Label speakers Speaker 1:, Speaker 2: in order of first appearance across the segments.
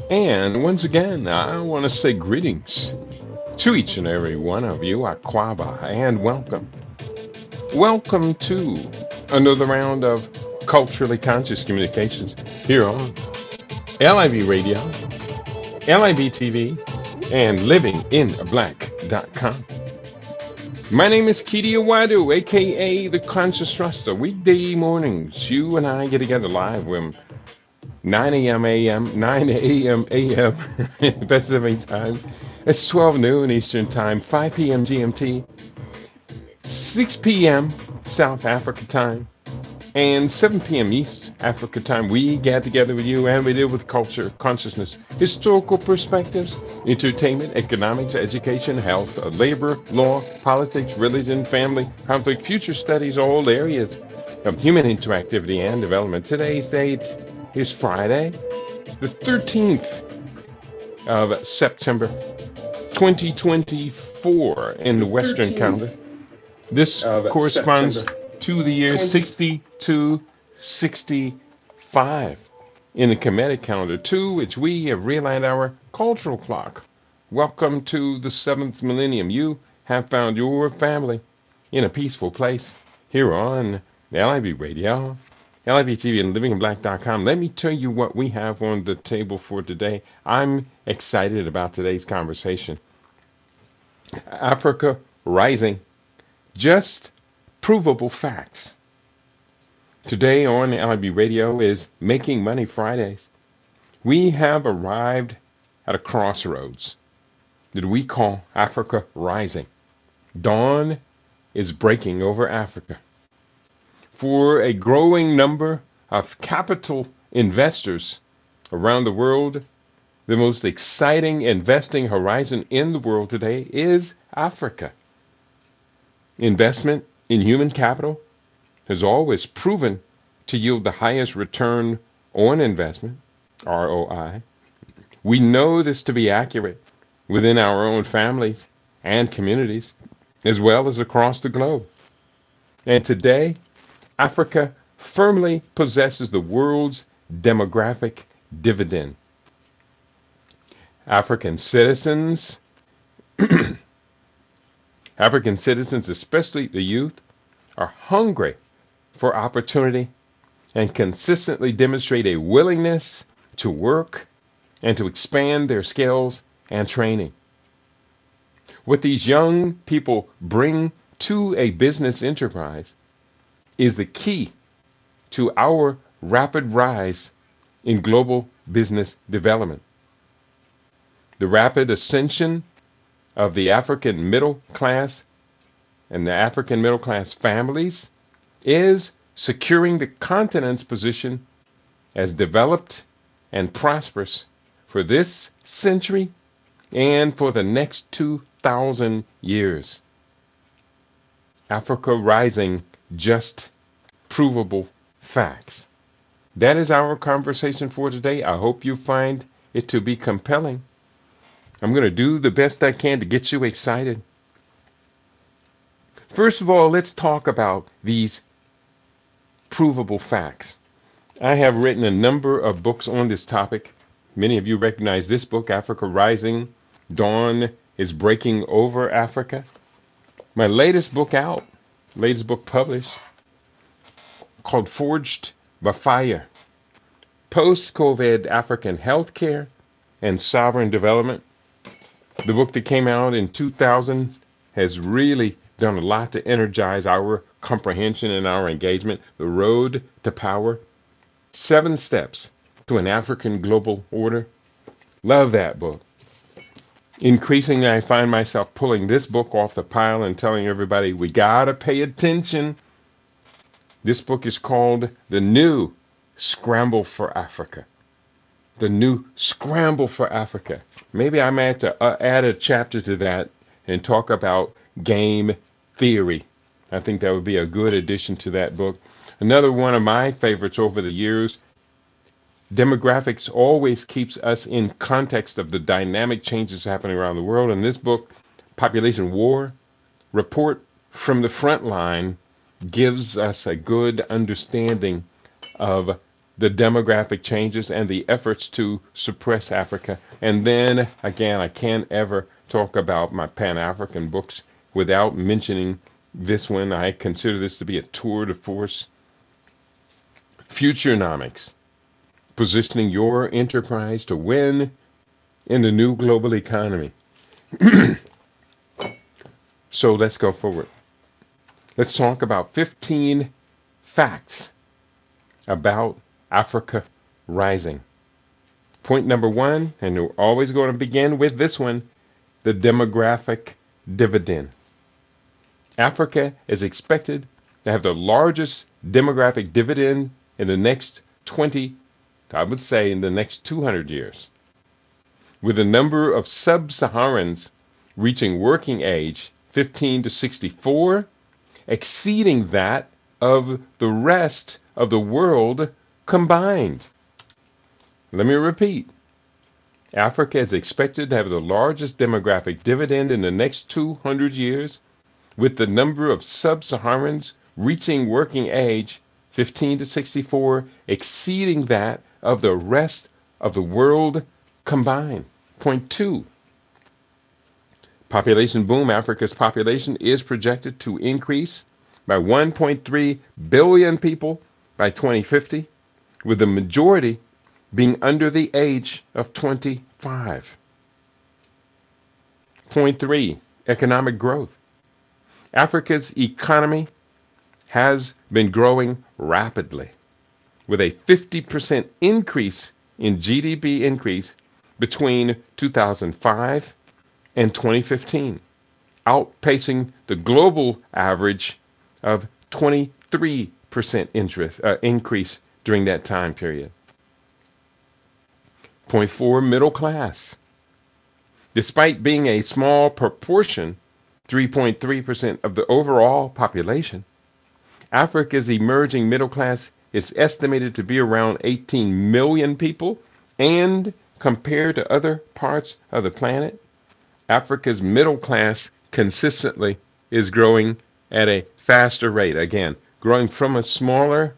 Speaker 1: And once again, I want to say greetings to each and every one of you, Aquaba, and welcome. Welcome to another round of culturally conscious communications here on LIV Radio, LIV TV, and livinginblack.com. My name is Kidi Awadu, aka The Conscious Thruster. Weekday mornings, you and I get together live from 9 a.m. 9 a.m. a.m. Pacific time. It's 12 noon Eastern time, 5 p.m. GMT, 6 p.m. South Africa time, and 7 p.m. East Africa time. We get together with you and we deal with culture, consciousness, historical perspectives, entertainment, economics, education, health, labor, law, politics, religion, family, conflict, future studies, all areas of human interactivity and development. Today's date is Friday, the 13th of September, 2024 in the Western calendar. This corresponds to the year 6265 in the Kemetic calendar, to which we have realigned our cultural clock. Welcome to the 7th millennium. You have found your family in a peaceful place here on LIB Radio, LIB TV, and livinginblack.com. Let me tell you what we have on the table for today. I'm excited about today's conversation. Africa Rising. Just provable facts. Today on LIB Radio is Making Money Fridays. We have arrived at a crossroads that we call Africa Rising. Dawn is breaking over Africa. For a growing number of capital investors around the world, the most exciting investing horizon in the world today is Africa. Investment in human capital has always proven to yield the highest return on investment, ROI. We know this to be accurate within our own families and communities, as well as across the globe. And today, Africa firmly possesses the world's demographic dividend. African citizens, especially the youth, are hungry for opportunity and consistently demonstrate a willingness to work and to expand their skills and training. What these young people bring to a business enterprise is the key to our rapid rise in global business development. The rapid ascension of the African middle class and the African middle class families is securing the continent's position as developed and prosperous for this century and for the next 2,000 years. Africa Rising, just provable facts. That is our conversation for today. I hope you find it to be compelling. I'm going to do the best I can to get you excited. First of all, let's talk about these provable facts. I have written a number of books on this topic. Many of you recognize this book, Africa Rising, Dawn is Breaking Over Africa. My latest book published, called Forged by Fire, Post-COVID African Healthcare and Sovereign Development. The book that came out in 2000 has really done a lot to energize our comprehension and our engagement. The Road to Power, 7 Steps to an African Global Order. Love that book. Increasingly, I find myself pulling this book off the pile and telling everybody, we gotta pay attention. This book is called The New Scramble for Africa. The New Scramble for Africa. Maybe I might have to add a chapter to that and talk about game theory. I think that would be a good addition to that book. Another one of my favorites over the years, demographics always keeps us in context of the dynamic changes happening around the world. In this book, Population War, Report from the Front Line, gives us a good understanding of the demographic changes and the efforts to suppress Africa. And then again, I can't ever talk about my Pan-African books without mentioning this one. I consider this to be a tour de force. Futurenomics, positioning your enterprise to win in the new global economy. So let's go forward. Let's talk about 15 facts about Africa rising. Point number one, and we're always going to begin with this one, the demographic dividend. Africa is expected to have the largest demographic dividend in the next 20, I would say in the next 200 years. With the number of sub-Saharans reaching working age 15 to 64, exceeding that of the rest of the world combined. Let me repeat. Africa is expected to have the largest demographic dividend in the next 200 years, with the number of sub-Saharans reaching working age 15 to 64 exceeding that of the rest of the world combined. Point two. Population boom. Africa's population is projected to increase by 1.3 billion people by 2050, with the majority being under the age of 25. Point three, economic growth. Africa's economy has been growing rapidly, with a 50% increase in GDP increase between 2005 and 2015, outpacing the global average of 23% increase during that time period. Point four, middle class. Despite being a small proportion, 3.3% of the overall population, Africa's emerging middle class is estimated to be around 18 million people, and compared to other parts of the planet, Africa's middle class consistently is growing at a faster rate. Again, growing from a smaller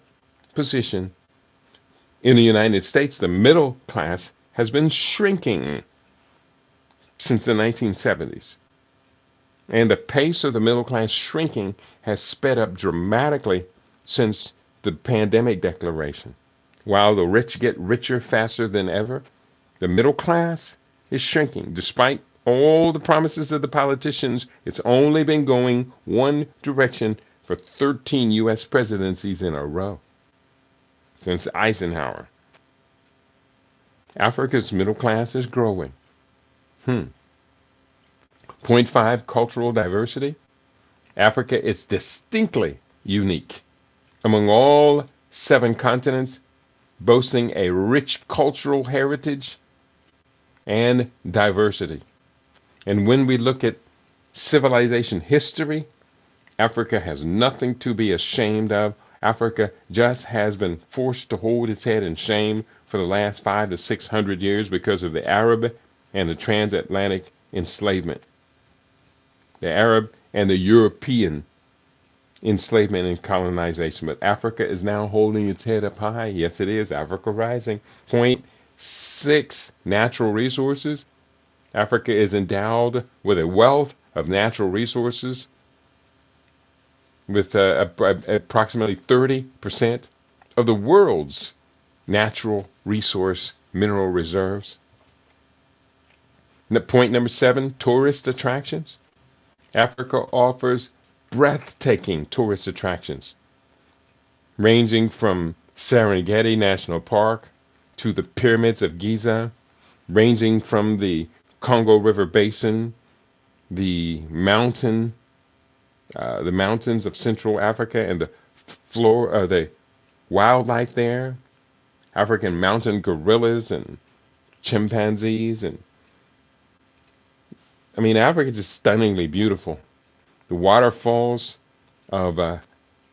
Speaker 1: position. In the United States, the middle class has been shrinking since the 1970s. And the pace of the middle class shrinking has sped up dramatically since the pandemic declaration. While the rich get richer faster than ever, the middle class is shrinking. Despite all the promises of the politicians, it's only been going one direction for 13 U.S. presidencies in a row since Eisenhower. Africa's middle class is growing. Point five, cultural diversity. Africa is distinctly unique among all 7 continents, boasting a rich cultural heritage and diversity. And when we look at civilization history, Africa has nothing to be ashamed of. Africa just has been forced to hold its head in shame for the last 500 to 600 years because of the Arab and the transatlantic enslavement. The Arab and the European enslavement and colonization. But Africa is now holding its head up high. Yes, it is. Africa rising. Point 6, natural resources. Africa is endowed with a wealth of natural resources, with approximately 30% of the world's natural resource mineral reserves. Point number 7, tourist attractions. Africa offers breathtaking tourist attractions, ranging from Serengeti National Park to the pyramids of Giza, ranging from the Congo River Basin, the mountains of Central Africa, and the wildlife there, African mountain gorillas and chimpanzees, and Africa is just stunningly beautiful. The waterfalls of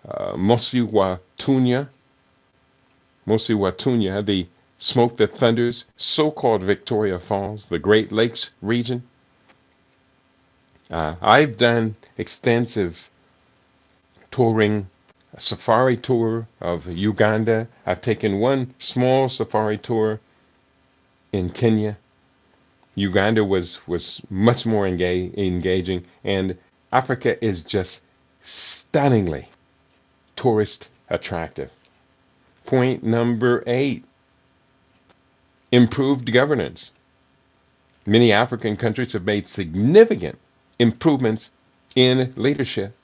Speaker 1: Mosiwatunya, the smoke that thunders, so-called Victoria Falls, the Great Lakes region. I've done extensive touring a safari tour of Uganda. I've taken one small safari tour in Kenya. Uganda was much more engaging, and Africa is just stunningly tourist attractive. Point number 8, improved governance. Many African countries have made significant improvements in leadership,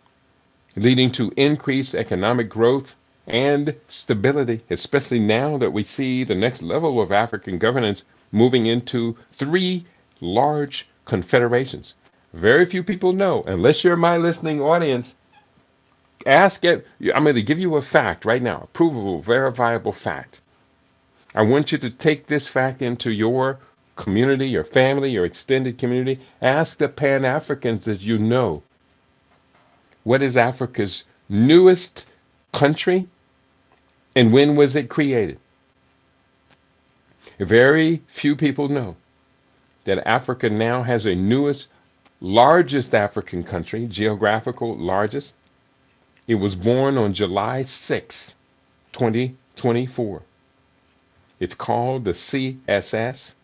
Speaker 1: leading to increased economic growth and stability, especially now that we see the next level of African governance moving into 3 large confederations. Very few people know, unless you're my listening audience. Ask it. I'm going to give you a fact right now, a provable, verifiable fact. I want you to take this fact into your community, your family, your extended community. Ask the Pan-Africans that you know, what is Africa's newest country and when was it created? Very few people know that Africa now has a newest, largest African country, geographical largest. It was born on July 6, 2024. It's called the CSS,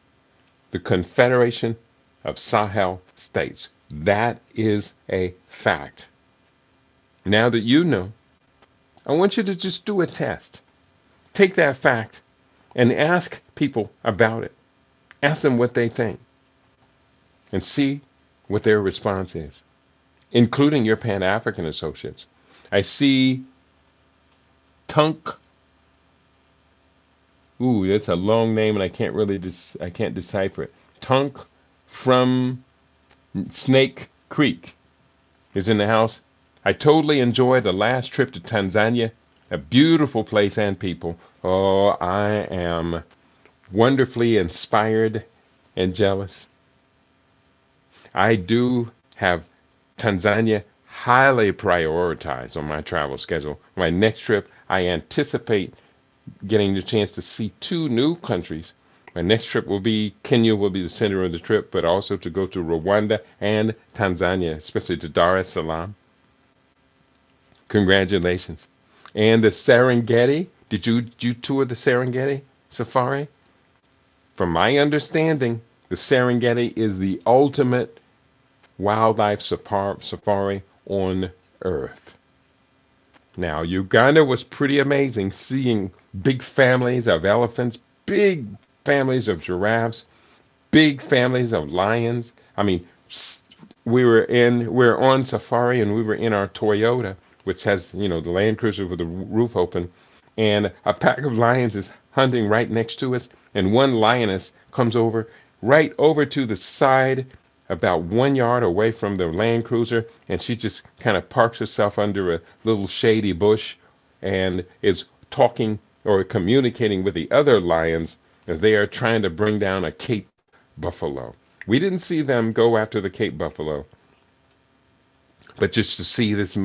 Speaker 1: the Confederation of Sahel States. That is a fact. Now that you know, I want you to just do a test. Take that fact and ask people about it. Ask them what they think and see what their response is, including your Pan-African associates. I see Tunk. Ooh, that's a long name and I can't really I can't decipher it. Tunk from Snake Creek is in the house. I totally enjoyed the last trip to Tanzania. A beautiful place and people. Oh, I am wonderfully inspired and jealous. I do have Tanzania highly prioritized on my travel schedule. My next trip, I anticipate getting the chance to see 2 new countries. My next trip will be Kenya, will be the center of the trip, but also to go to Rwanda and Tanzania, especially to Dar es Salaam. Congratulations. And the Serengeti, did you tour the Serengeti safari? From my understanding, the Serengeti is the ultimate wildlife safari on Earth. Now, Uganda was pretty amazing, seeing big families of elephants, big families of giraffes, big families of lions. I mean, we're on safari and we were in our Toyota, which has, the Land Cruiser with the roof open, and a pack of lions is hunting right next to us, and one lioness comes right over to the side about 1 yard away from the Land Cruiser, and she just kind of parks herself under a little shady bush and is talking or communicating with the other lions as they are trying to bring down a Cape buffalo. We didn't see them go after the Cape buffalo, but just to see this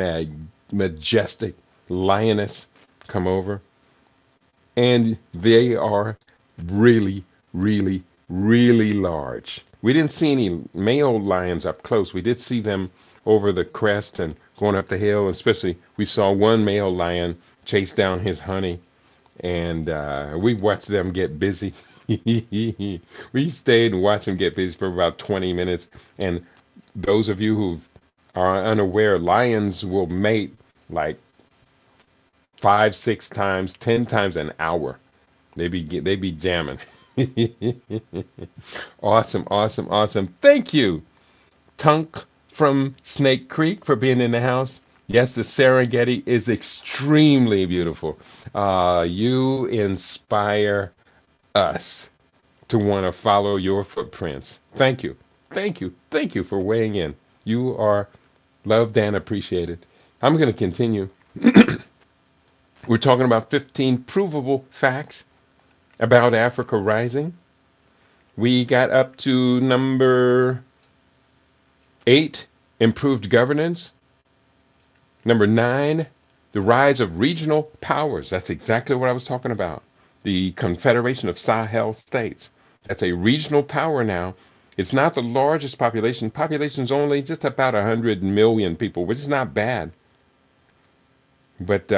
Speaker 1: majestic lioness come over, and they are really, really, really large. We didn't see any male lions up close. We did see them over the crest and going up the hill. Especially, we saw one male lion chase down his honey, and we watched them get busy. We stayed and watched them get busy for about 20 minutes. And those of you who are unaware, lions will mate like 5, 6 times, 10 times an hour. They be jamming. Awesome, awesome, awesome. Thank you, Tunk from Snake Creek, for being in the house. Yes, the Serengeti is extremely beautiful. You inspire us to want to follow your footprints. Thank you. Thank you. Thank you for weighing in. You are loved and appreciated. I'm going to continue. We're talking about 15 provable facts about Africa rising. We got up to number 8, improved governance. Number 9, the rise of regional powers. That's exactly what I was talking about. The Confederation of Sahel States. That's a regional power now. It's not the largest population. Population's only just about 100 million people, which is not bad. But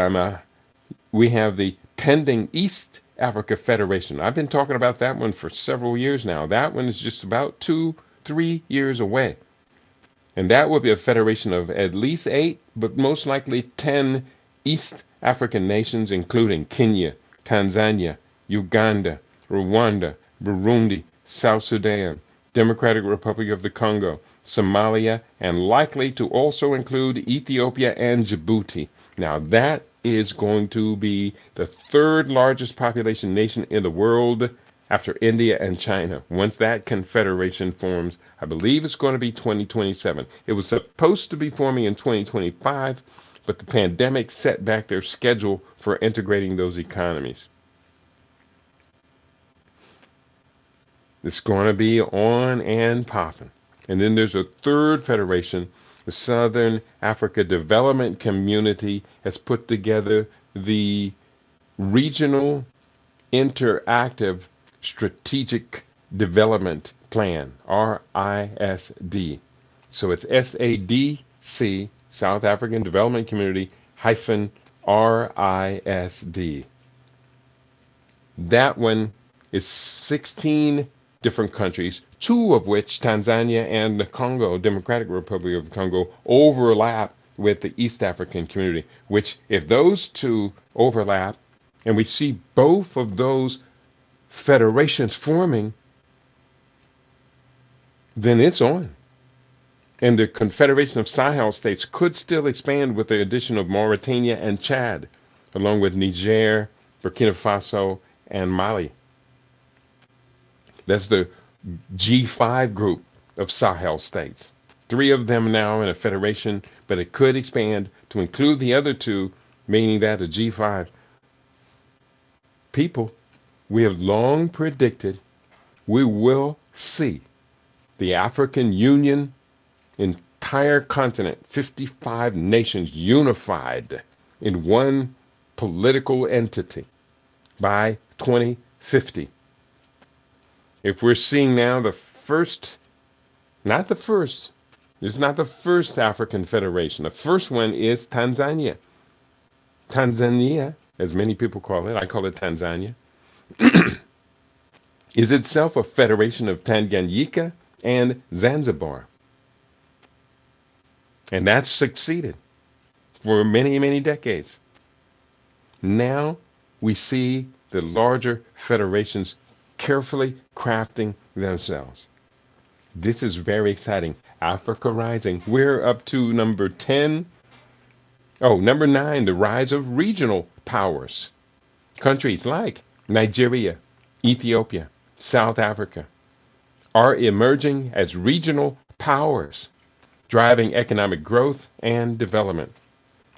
Speaker 1: we have the pending East Africa Federation. I've been talking about that one for several years now. That one is just about 3 years away. And that will be a federation of at least 8, but most likely 10 East African nations, including Kenya, Tanzania, Uganda, Rwanda, Burundi, South Sudan, Democratic Republic of the Congo, Somalia, and likely to also include Ethiopia and Djibouti. Now, that is going to be the third largest population nation in the world after India and China. Once that confederation forms, I believe it's going to be 2027. It was supposed to be forming in 2025, but the pandemic set back their schedule for integrating those economies. It's going to be on and popping. And then there's a third federation. The Southern Africa Development Community has put together the Regional Interactive Strategic Development Plan, RISD. So it's SADC, South African Development Community, hyphen RISD. That one is 16 different countries, 2 of which, Tanzania and the Congo, Democratic Republic of the Congo, overlap with the East African community, which if those 2 overlap, and we see both of those federations forming, then it's on. And the Confederation of Sahel states could still expand with the addition of Mauritania and Chad, along with Niger, Burkina Faso, and Mali. That's the G5 group of Sahel states. 3 of them now in a federation, but it could expand to include the other 2, meaning that the G5 people, we have long predicted we will see the African Union, entire continent, 55 nations unified in one political entity by 2050. If we're seeing now the first, not the first, it's not the first African federation. The first one is Tanzania. Tanzania, as many people call it, I call it Tanzania, is itself a federation of Tanganyika and Zanzibar. And that's succeeded for many, many decades. Now we see the larger federations carefully crafting themselves. This is very exciting. Africa Rising. We're up to number 10. Oh, number 9, the rise of regional powers. Countries like Nigeria, Ethiopia, South Africa are emerging as regional powers, driving economic growth and development.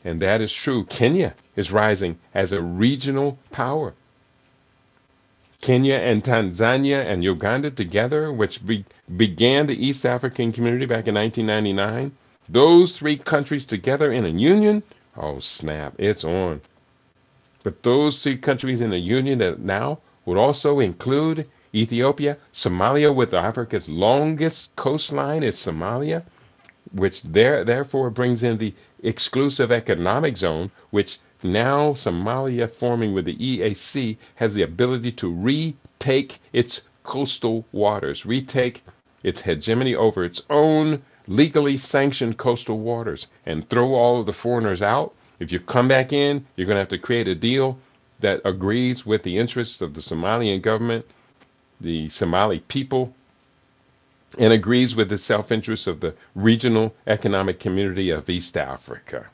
Speaker 1: And that is true. Kenya is rising as a regional power. Kenya and Tanzania and Uganda together, which began the East African community back in 1999, those 3 countries together in a union, oh snap, it's on. But those 3 countries in a union that now would also include Ethiopia, Somalia, with Africa's longest coastline is Somalia, which therefore brings in the exclusive economic zone, which now Somalia, forming with the EAC, has the ability to retake its coastal waters, retake its hegemony over its own legally sanctioned coastal waters, and throw all of the foreigners out. If you come back in, you're going to have to create a deal that agrees with the interests of the Somalian government, the Somali people, and agrees with the self-interest of the regional economic community of East Africa.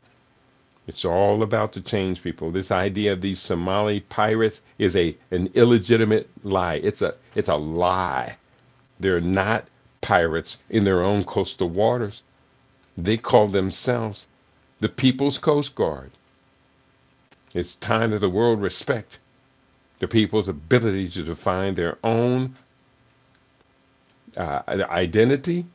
Speaker 1: It's all about to change, people. This idea of these Somali pirates is an illegitimate lie. It's a lie. They're not pirates in their own coastal waters. They call themselves the People's Coast Guard. It's time that the world respect the people's ability to define their own identity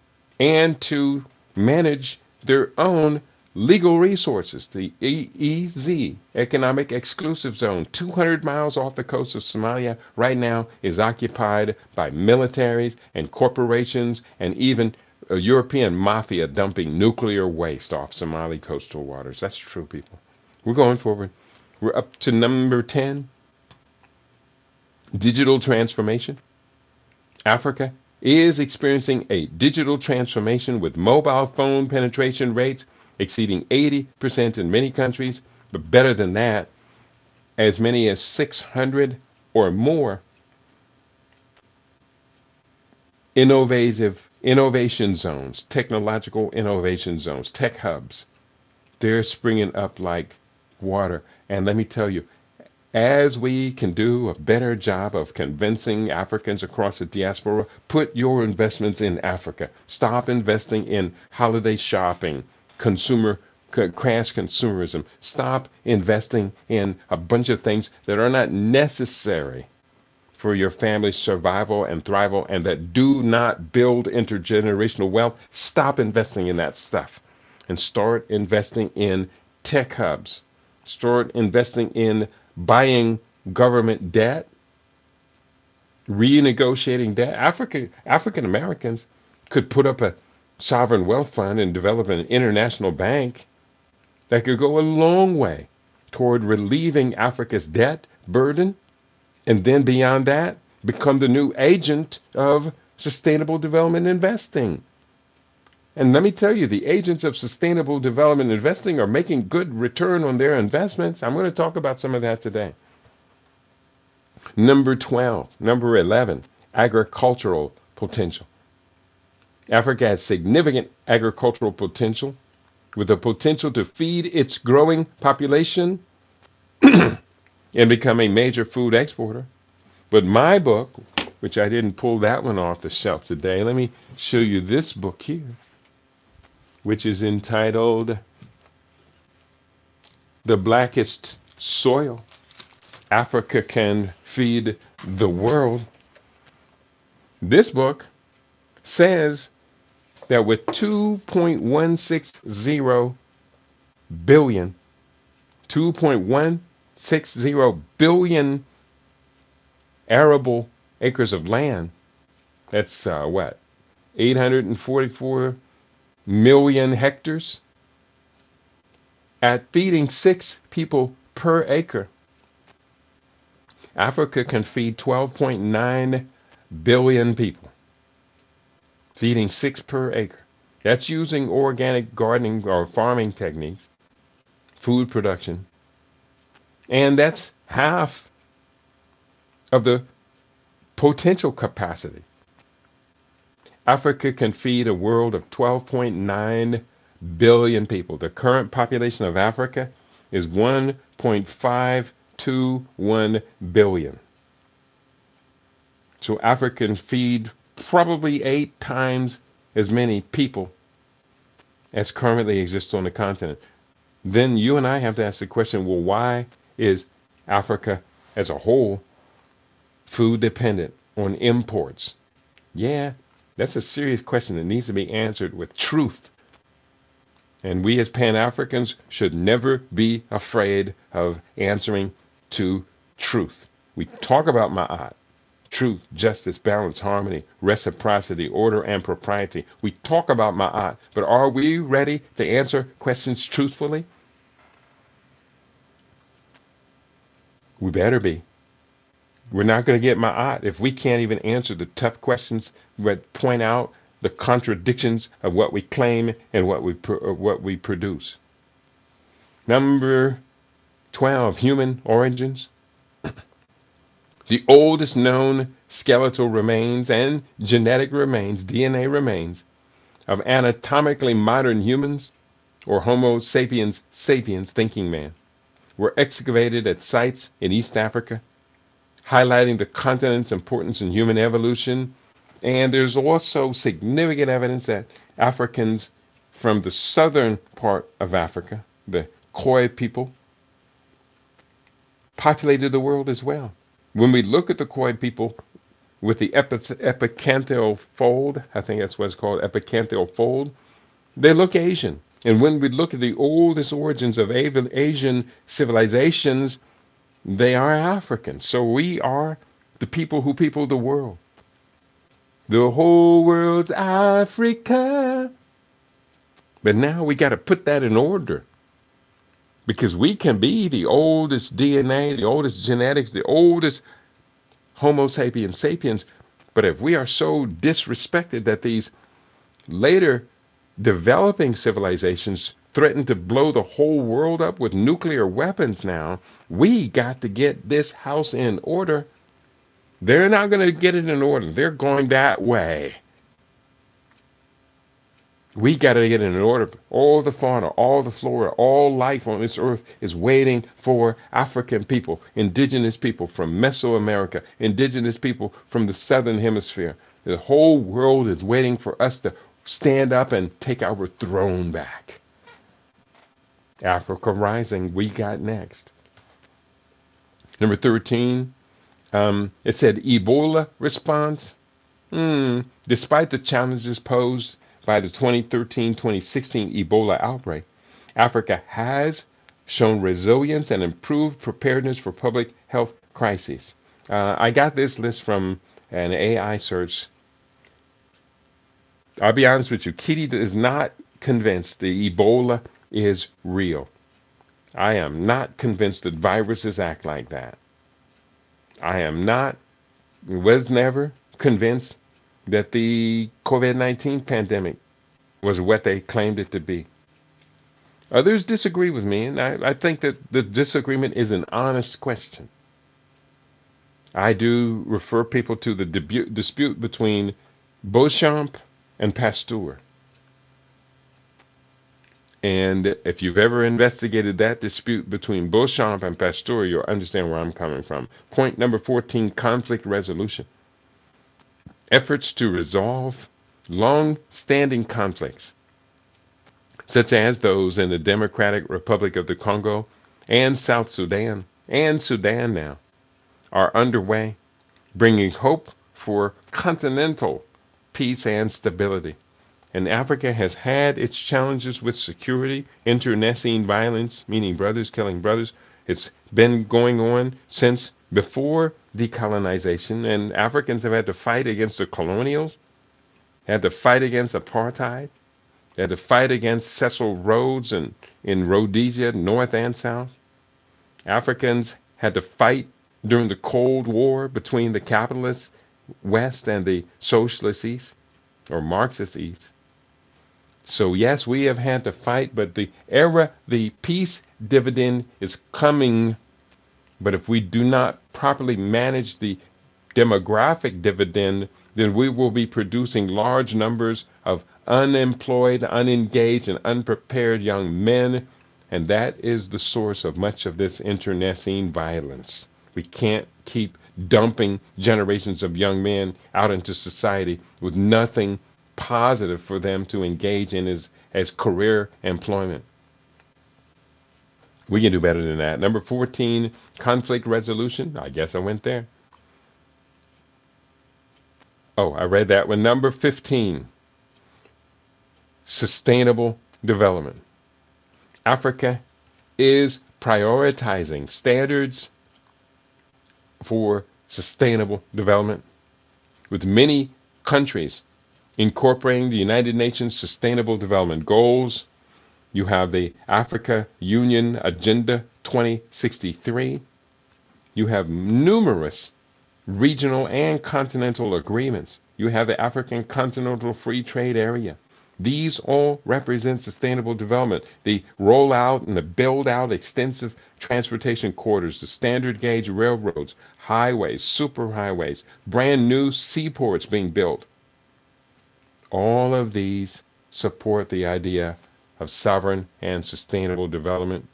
Speaker 1: and to manage their own legal resources. The EEZ, Economic Exclusive Zone, 200 miles off the coast of Somalia right now, is occupied by militaries and corporations and even a European mafia dumping nuclear waste off Somali coastal waters. That's true, people. We're going forward. We're up to number 10, digital transformation. Africa is experiencing a digital transformation with mobile phone penetration rates exceeding 80% in many countries, but better than that, as many as 600 or more innovation zones, technological innovation zones, tech hubs. They're springing up like water. And let me tell you, as we can do a better job of convincing Africans across the diaspora, put your investments in Africa. Stop investing in holiday shopping, crash consumerism. Stop investing in a bunch of things that are not necessary for your family's survival and thrival and that do not build intergenerational wealth. Stop investing in that stuff and start investing in tech hubs. Start investing in buying government debt, renegotiating debt. African Americans could put up a sovereign wealth fund and develop an international bank that could go a long way toward relieving Africa's debt burden, and then beyond that, become the new agent of sustainable development investing. And let me tell you, the agents of sustainable development investing are making good return on their investments. I'm going to talk about some of that today. Number 11, agricultural potential. Africa has significant agricultural potential with the potential to feed its growing population and become a major food exporter. But my book, which I didn't pull that one off the shelf today, let me show you this book here, which is entitled The Blackest Soil. Africa Can Feed the World. This book says that with 2.160 billion arable acres of land, that's 844 million hectares, at feeding 6 people per acre, Africa can feed 12.9 billion people, feeding 6 per acre. That's using organic gardening or farming techniques, food production, and that's half of the potential capacity. Africa can feed a world of 12.9 billion people. The current population of Africa is 1.521 billion. So Africa can feed probably 8 times as many people as currently exist on the continent. Then you and I have to ask the question, well, why is Africa as a whole food dependent on imports? Yeah, that's a serious question that needs to be answered with truth. And we as Pan-Africans should never be afraid of answering to truth. We talk about Ma'at, truth, justice, balance, harmony, reciprocity, order, and propriety. We talk about Ma'at, but are we ready to answer questions truthfully? We better be. We're not going to get Ma'at if we can't even answer the tough questions that point out the contradictions of what we claim and what we produce. Number 12, human origins. The oldest known skeletal remains and genetic remains, DNA remains, of anatomically modern humans, or Homo sapiens sapiens, thinking man, were excavated at sites in East Africa, highlighting the continent's importance in human evolution. And there's also significant evidence that Africans from the southern part of Africa, the Khoi people, populated the world as well. When we look at the Khoi people with the epicanthial fold, I think that's what it's called, epicanthial fold, they look Asian. And when we look at the oldest origins of Asian civilizations, they are African. So we are the people who people the world. The whole world's Africa. But now we got to put that in order. because we can be the oldest DNA, the oldest genetics, the oldest Homo sapiens sapiens. But if we are so disrespected that these later developing civilizations threaten to blow the whole world up with nuclear weapons now, we got to get this house in order. They're not going to get it in order. They're going that way. We got to get it in order. All the fauna, all the flora, all life on this earth is waiting for African people, indigenous people from Mesoamerica, indigenous people from the southern hemisphere. The whole world is waiting for us to stand up and take our throne back. Africa Rising, we got next. Number 13, it said Ebola response. Despite the challenges posed by the 2013-2016 Ebola outbreak, Africa has shown resilience and improved preparedness for public health crises. I got this list from an AI search. I'll be honest with you, Kitty is not convinced the Ebola is real. I am not convinced that viruses act like that. I am not, was never convinced that the COVID-19 pandemic was what they claimed it to be. Others disagree with me, and I think that the disagreement is an honest question. I do refer people to the dispute between Beauchamp and Pasteur. And if you've ever investigated that dispute between Beauchamp and Pasteur, you'll understand where I'm coming from. Point number 14, conflict resolution. Efforts to resolve long-standing conflicts, such as those in the Democratic Republic of the Congo and South Sudan, and Sudan now, are underway, bringing hope for continental peace and stability. And Africa has had its challenges with security, internecine violence, meaning brothers killing brothers. It's been going on since before decolonization, and Africans have had to fight against the colonials, had to fight against apartheid, had to fight against Cecil Rhodes and in Rhodesia, North and South. Africans had to fight during the Cold War between the capitalist West and the socialist East, or Marxist East. So yes, we have had to fight, but the peace dividend is coming. But if we do not properly manage the demographic dividend, then we will be producing large numbers of unemployed, unengaged, and unprepared young men. And that is the source of much of this internecine violence. We can't keep dumping generations of young men out into society with nothing positive for them to engage in as career employment. We can do better than that. Number 14, conflict resolution. I guess I went there. Oh, I read that one. Number 15, sustainable development. Africa is prioritizing standards for sustainable development, with many countries incorporating the United Nations Sustainable Development Goals. You have the Africa Union Agenda 2063. You have numerous regional and continental agreements. You have the African Continental Free Trade Area. These all represent sustainable development. The rollout and the build out extensive transportation corridors, the standard gauge railroads, highways, superhighways, brand new seaports being built. All of these support the idea of sovereign and sustainable development.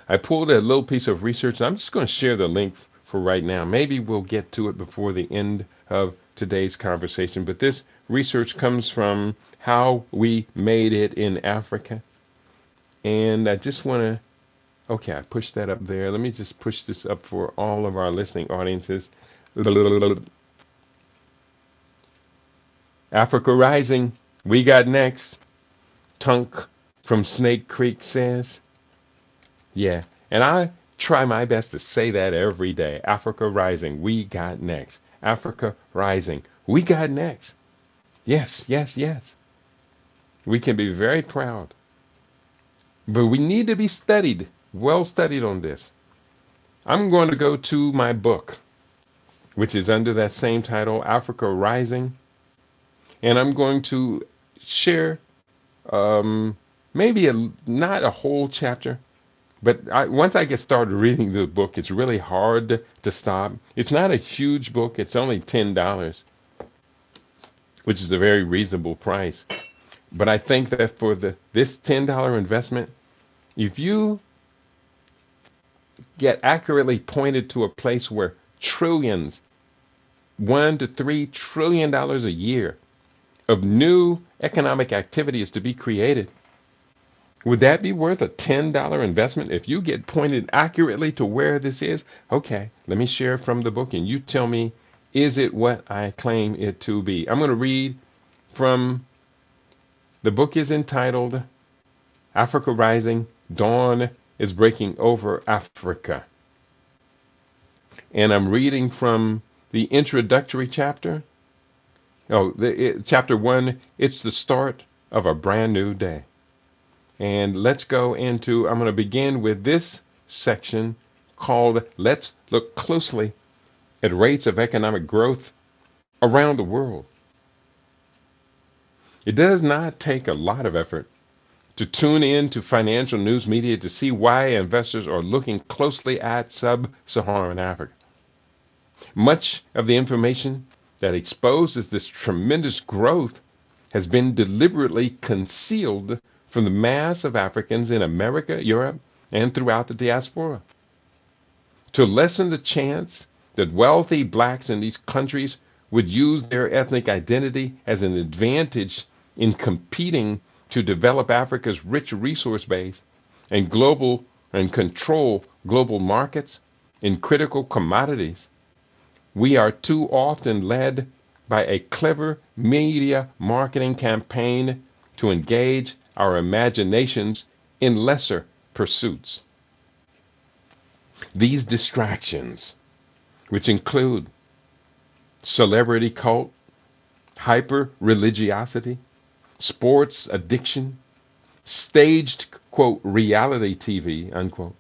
Speaker 1: I pulled a little piece of research, and I'm just going to share the link for right now. Maybe we'll get to it before the end of today's conversation, but this research comes from How We Made It in Africa. And I just want to, okay, I pushed that up there. Let me just push this up for all of our listening audiences. Africa Rising, we got next. Tunk from Snake Creek says. Yeah, and I try my best to say that every day. Africa Rising, we got next. Africa Rising, we got next. Yes, yes, yes. We can be very proud But we need to be studied, well studied on this. I'm going to go to my book, which is under that same title, Africa Rising, and I'm going to share maybe not a whole chapter, but once I get started reading the book, it's really hard to stop. It's not a huge book. It's only $10, which is a very reasonable price. But I think that for this $10 investment, if you get accurately pointed to a place where trillions, $1 to $3 trillion a year of new economic activity is to be created, would that be worth a $10 investment if you get pointed accurately to where this is? Okay, let me share from the book and you tell me, is it what I claim it to be? I'm going to read from the book is entitled Africa Rising, Dawn is Breaking Over Africa. And I'm reading from the introductory chapter. Chapter 1, it's the start of a brand new day. And let's go into, I'm going to begin with this section called Let's Look Closely at Rates of Economic Growth Around the World. It does not take a lot of effort to tune in to financial news media to see why investors are looking closely at sub-Saharan Africa. Much of the information that exposes this tremendous growth has been deliberately concealed from the mass of Africans in America, Europe, and throughout the diaspora. To lessen the chance that wealthy blacks in these countries would use their ethnic identity as an advantage in competing to develop Africa's rich resource base and control global markets in critical commodities, we are too often led by a clever media marketing campaign to engage our imaginations in lesser pursuits. These distractions, which include celebrity cult, hyper-religiosity, sports addiction, staged, quote, reality TV, unquote,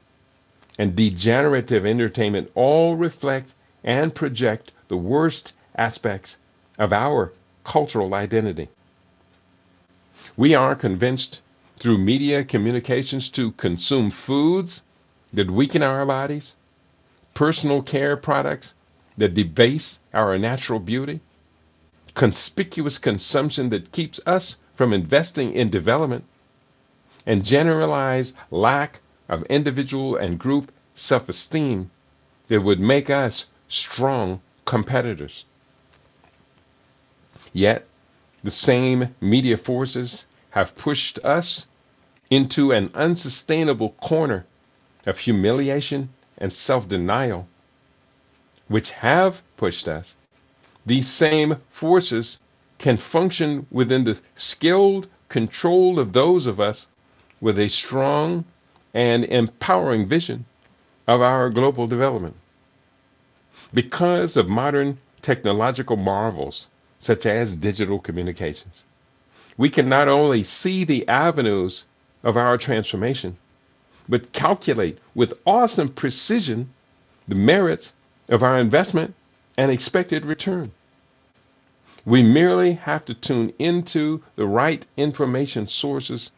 Speaker 1: and degenerative entertainment, all reflect and project the worst aspects of our cultural identity. We are convinced through media communications to consume foods that weaken our bodies, personal care products that debase our natural beauty, conspicuous consumption that keeps us from investing in development, and generalized lack of individual and group self-esteem that would make us strong competitors. Yet, the same media forces have pushed us into an unsustainable corner of humiliation and self-denial, which have pushed us. These same forces can function within the skilled control of those of us with a strong and empowering vision of our global development. Because of modern technological marvels, such as digital communications, we can not only see the avenues of our transformation, but calculate with awesome precision the merits of our investment and expected return. We merely have to tune into the right information sources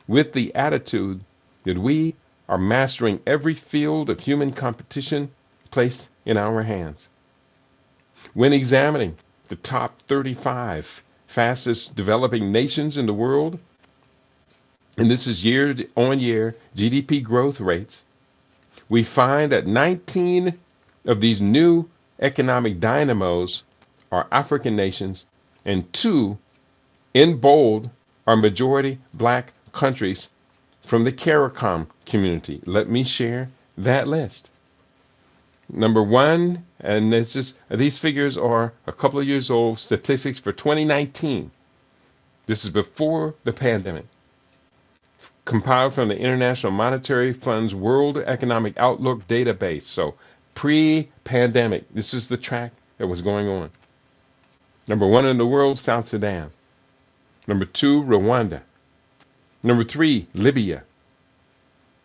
Speaker 1: with the attitude that we are mastering every field of human competition placed in our hands. When examining the top 35 fastest developing nations in the world, and this is year-on-year GDP growth rates, we find that 19 of these new economic dynamos are African nations, and 2 in bold are majority black countries from the CARICOM community. Let me share that list. Number 1, and these figures are a couple of years old, statistics for 2019. This is before the pandemic. Compiled from the International Monetary Fund's World Economic Outlook database. So pre-pandemic, this is the track that was going on. Number 1 in the world, South Sudan. Number 2, Rwanda. Number 3, Libya.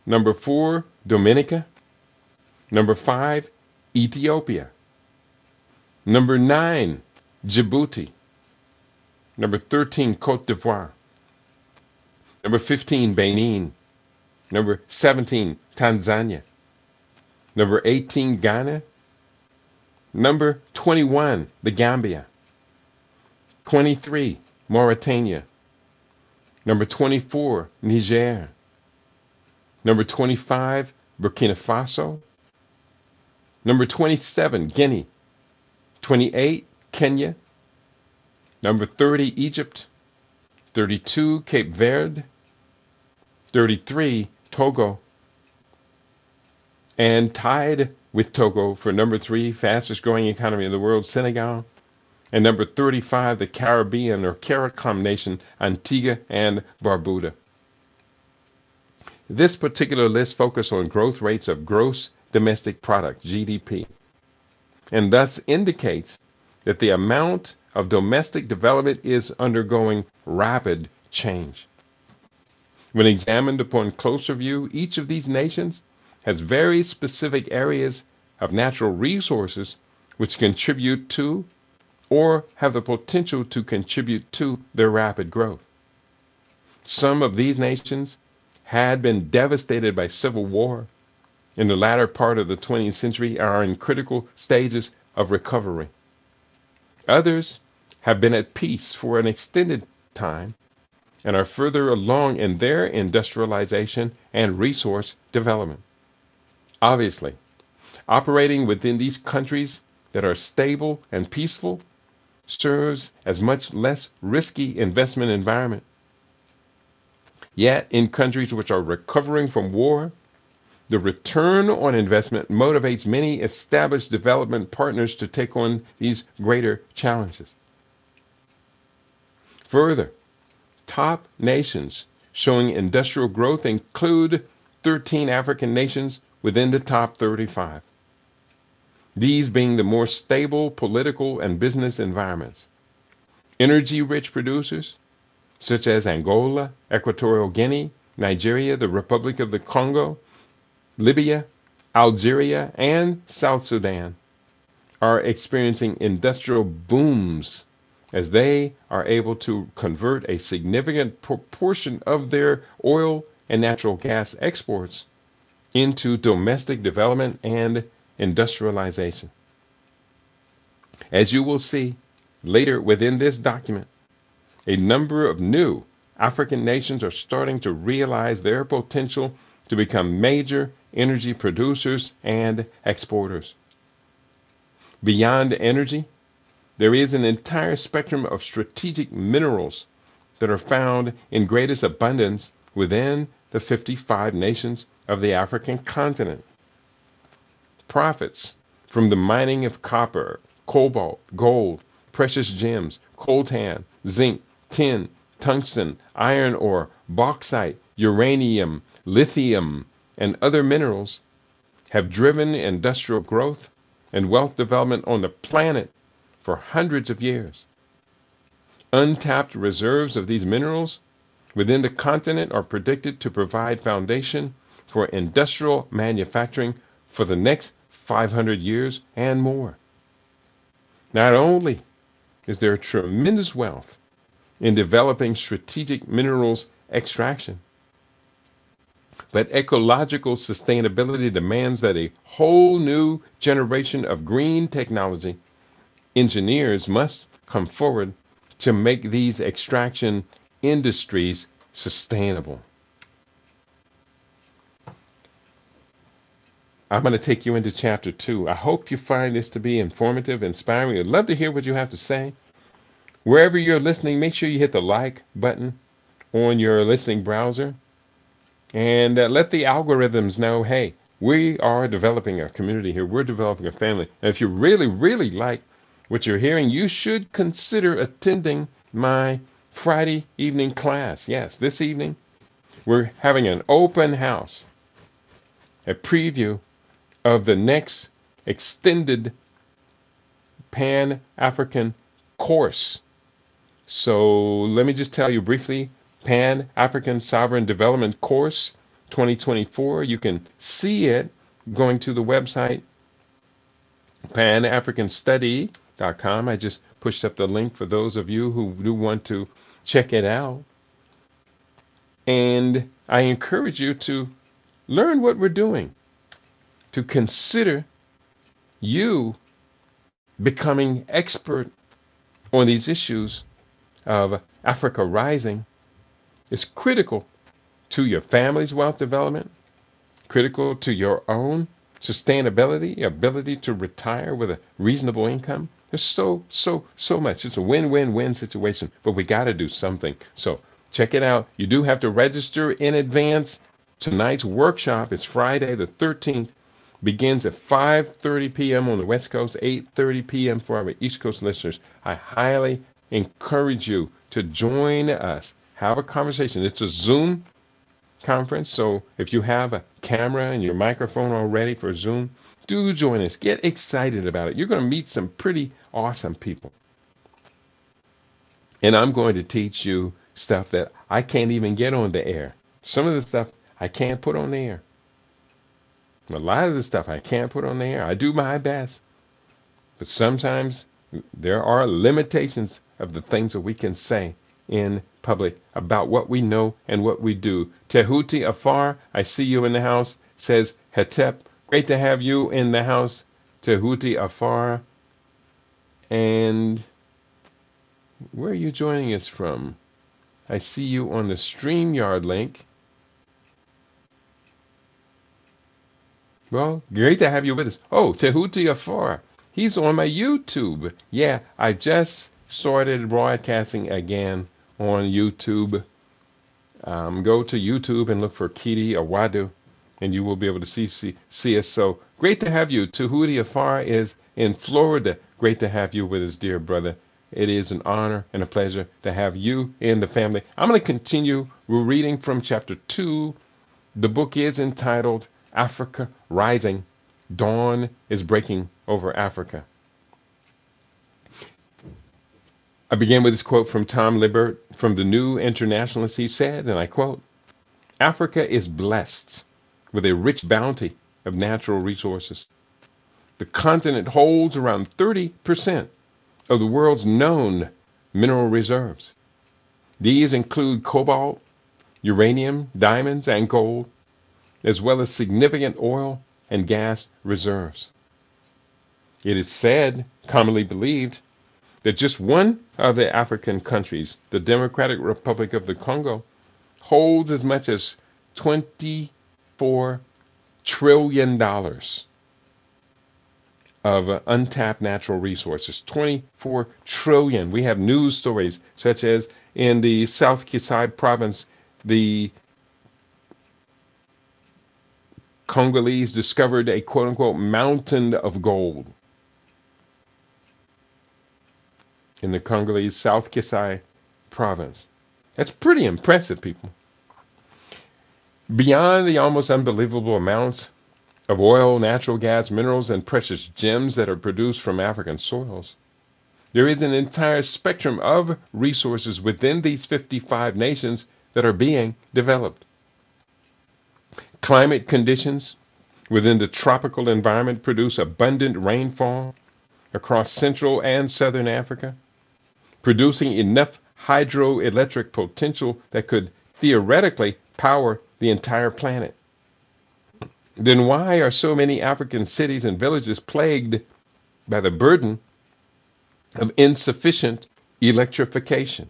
Speaker 1: Number 4, Dominica. Number 5, Ethiopia. Number 9, Djibouti. Number 13, Cote d'Ivoire. Number 15, Benin. Number 17, Tanzania. Number 18, Ghana. Number 21, the Gambia. 23, Mauritania. Number 24, Niger. Number 25, Burkina Faso. Number 27, Guinea. 28, Kenya. Number 30, Egypt. 32, Cape Verde. 33, Togo. And tied with Togo for number 3, fastest growing economy in the world, Senegal. And number 35, the Caribbean or CARICOM nation, Antigua and Barbuda. This particular list focuses on growth rates of gross domestic product, GDP, and thus indicates that the amount of domestic development is undergoing rapid change. When examined upon closer view, each of these nations has very specific areas of natural resources which contribute to or have the potential to contribute to their rapid growth. Some of these nations had been devastated by civil war in the latter part of the 20th century and are in critical stages of recovery. Others have been at peace for an extended time and are further along in their industrialization and resource development. Obviously, operating within these countries that are stable and peaceful serves as much less risky investment environment. Yet, in countries which are recovering from war, the return on investment motivates many established development partners to take on these greater challenges. Further, top nations showing industrial growth include 13 African nations within the top 35. These being the more stable political and business environments. Energy-rich producers such as Angola, Equatorial Guinea, Nigeria, the Republic of the Congo, Libya, Algeria, and South Sudan are experiencing industrial booms as they are able to convert a significant proportion of their oil and natural gas exports into domestic development and industrialization. As you will see later within this document, a number of new African nations are starting to realize their potential to become major energy producers and exporters. Beyond energy, there is an entire spectrum of strategic minerals that are found in greatest abundance within the 55 nations of the African continent. Profits from the mining of copper, cobalt, gold, precious gems, coltan, zinc, tin, tungsten, iron ore, bauxite, uranium, lithium, and other minerals have driven industrial growth and wealth development on the planet for hundreds of years. Untapped reserves of these minerals within the continent are predicted to provide foundation for industrial manufacturing for the next 500 years and more. Not only is there tremendous wealth in developing strategic minerals extraction, but ecological sustainability demands that a whole new generation of green technology engineers must come forward to make these extraction industries sustainable. I'm going to take you into chapter 2. I hope you find this to be informative, inspiring. I'd love to hear what you have to say. Wherever you're listening, make sure you hit the like button on your listening browser and let the algorithms know, hey, we are developing a community here. We're developing a family. And if you really, really like what you're hearing, you should consider attending my Friday evening class. Yes, this evening we're having an open house, a preview of the next extended Pan-African course. So let me just tell you briefly, Pan-African Sovereign Development course 2024. You can see it going to the website panafricanstudy.com. I just pushed up the link for those of you who do want to check it out. And I encourage you to learn what we're doing, to consider you becoming expert on these issues of Africa rising. Is critical to your family's wealth development, critical to your own sustainability, ability to retire with a reasonable income. There's so much. It's a win-win-win situation, but we got to do something. So check it out. You do have to register in advance. Tonight's workshop is Friday the 13th, begins at 5:30 p.m. on the West Coast, 8:30 p.m. for our East Coast listeners. I highly encourage you to join us. Have a conversation. It's a Zoom conference, so if you have a camera and your microphone all ready for Zoom, do join us. Get excited about it. You're going to meet some pretty awesome people. And I'm going to teach you stuff that I can't even get on the air. Some of the stuff I can't put on the air. A lot of the stuff I can't put on the air. I do my best. But sometimes there are limitations of the things that we can say in public about what we know and what we do. Tehuti Afar, I see you in the house, says Hetep. Great to have you in the house, Tehuti Afar. And where are you joining us from? I see you on the StreamYard link. Well, great to have you with us. Oh, Tehuti Afar. He's on my YouTube. Yeah, I just started broadcasting again on YouTube. Go to YouTube and look for Kidi Awadu, and you will be able to see us. So great to have you. Tehuti Afar is in Florida. Great to have you with us, dear brother. It is an honor and a pleasure to have you in the family. I'm going to continue. We're reading from chapter 2. The book is entitled Africa Rising. Dawn is breaking over Africa. I begin with this quote from Tom Libert from the New Internationalist. He said, and I quote, Africa is blessed with a rich bounty of natural resources. The continent holds around 30% of the world's known mineral reserves. These include cobalt, uranium, diamonds, and gold, as well as significant oil and gas reserves. It is said, commonly believed, that just one of the African countries, the Democratic Republic of the Congo, holds as much as $24 trillion of untapped natural resources. 24 trillion. We have news stories such as in the South Kasai province, the Congolese discovered a quote-unquote mountain of gold in the Congolese South Kasai province. That's pretty impressive, people. Beyond the almost unbelievable amounts of oil, natural gas, minerals, and precious gems that are produced from African soils, there is an entire spectrum of resources within these 55 nations that are being developed. Climate conditions within the tropical environment produce abundant rainfall across Central and Southern Africa, producing enough hydroelectric potential that could theoretically power the entire planet. Then why are so many African cities and villages plagued by the burden of insufficient electrification?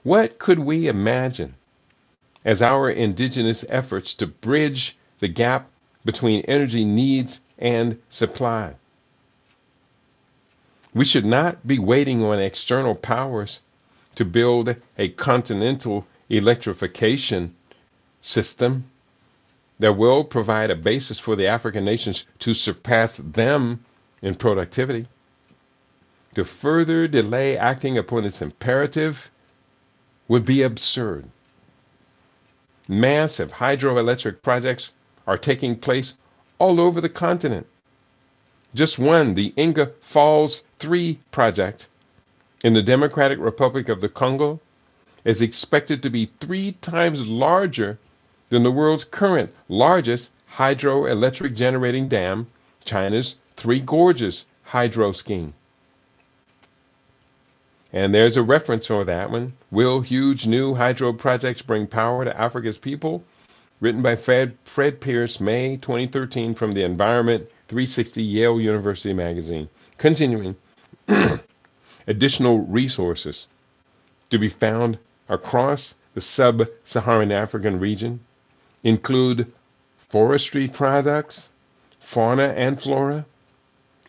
Speaker 1: What could we imagine as our indigenous efforts to bridge the gap between energy needs and supply? We should not be waiting on external powers to build a continental electrification system that will provide a basis for the African nations to surpass them in productivity. To further delay acting upon this imperative would be absurd. Massive hydroelectric projects are taking place all over the continent. Just one, the Inga Falls 3 project in the Democratic Republic of the Congo, is expected to be 3 times larger than the world's current largest hydroelectric generating dam, China's Three Gorges hydro scheme. And there's a reference for that one. Will huge new hydro projects bring power to Africa's people? Written by Fred Pierce, May 2013, from the Environment 360 Yale University magazine. Continuing, additional resources to be found across the sub-Saharan African region include forestry products, fauna and flora,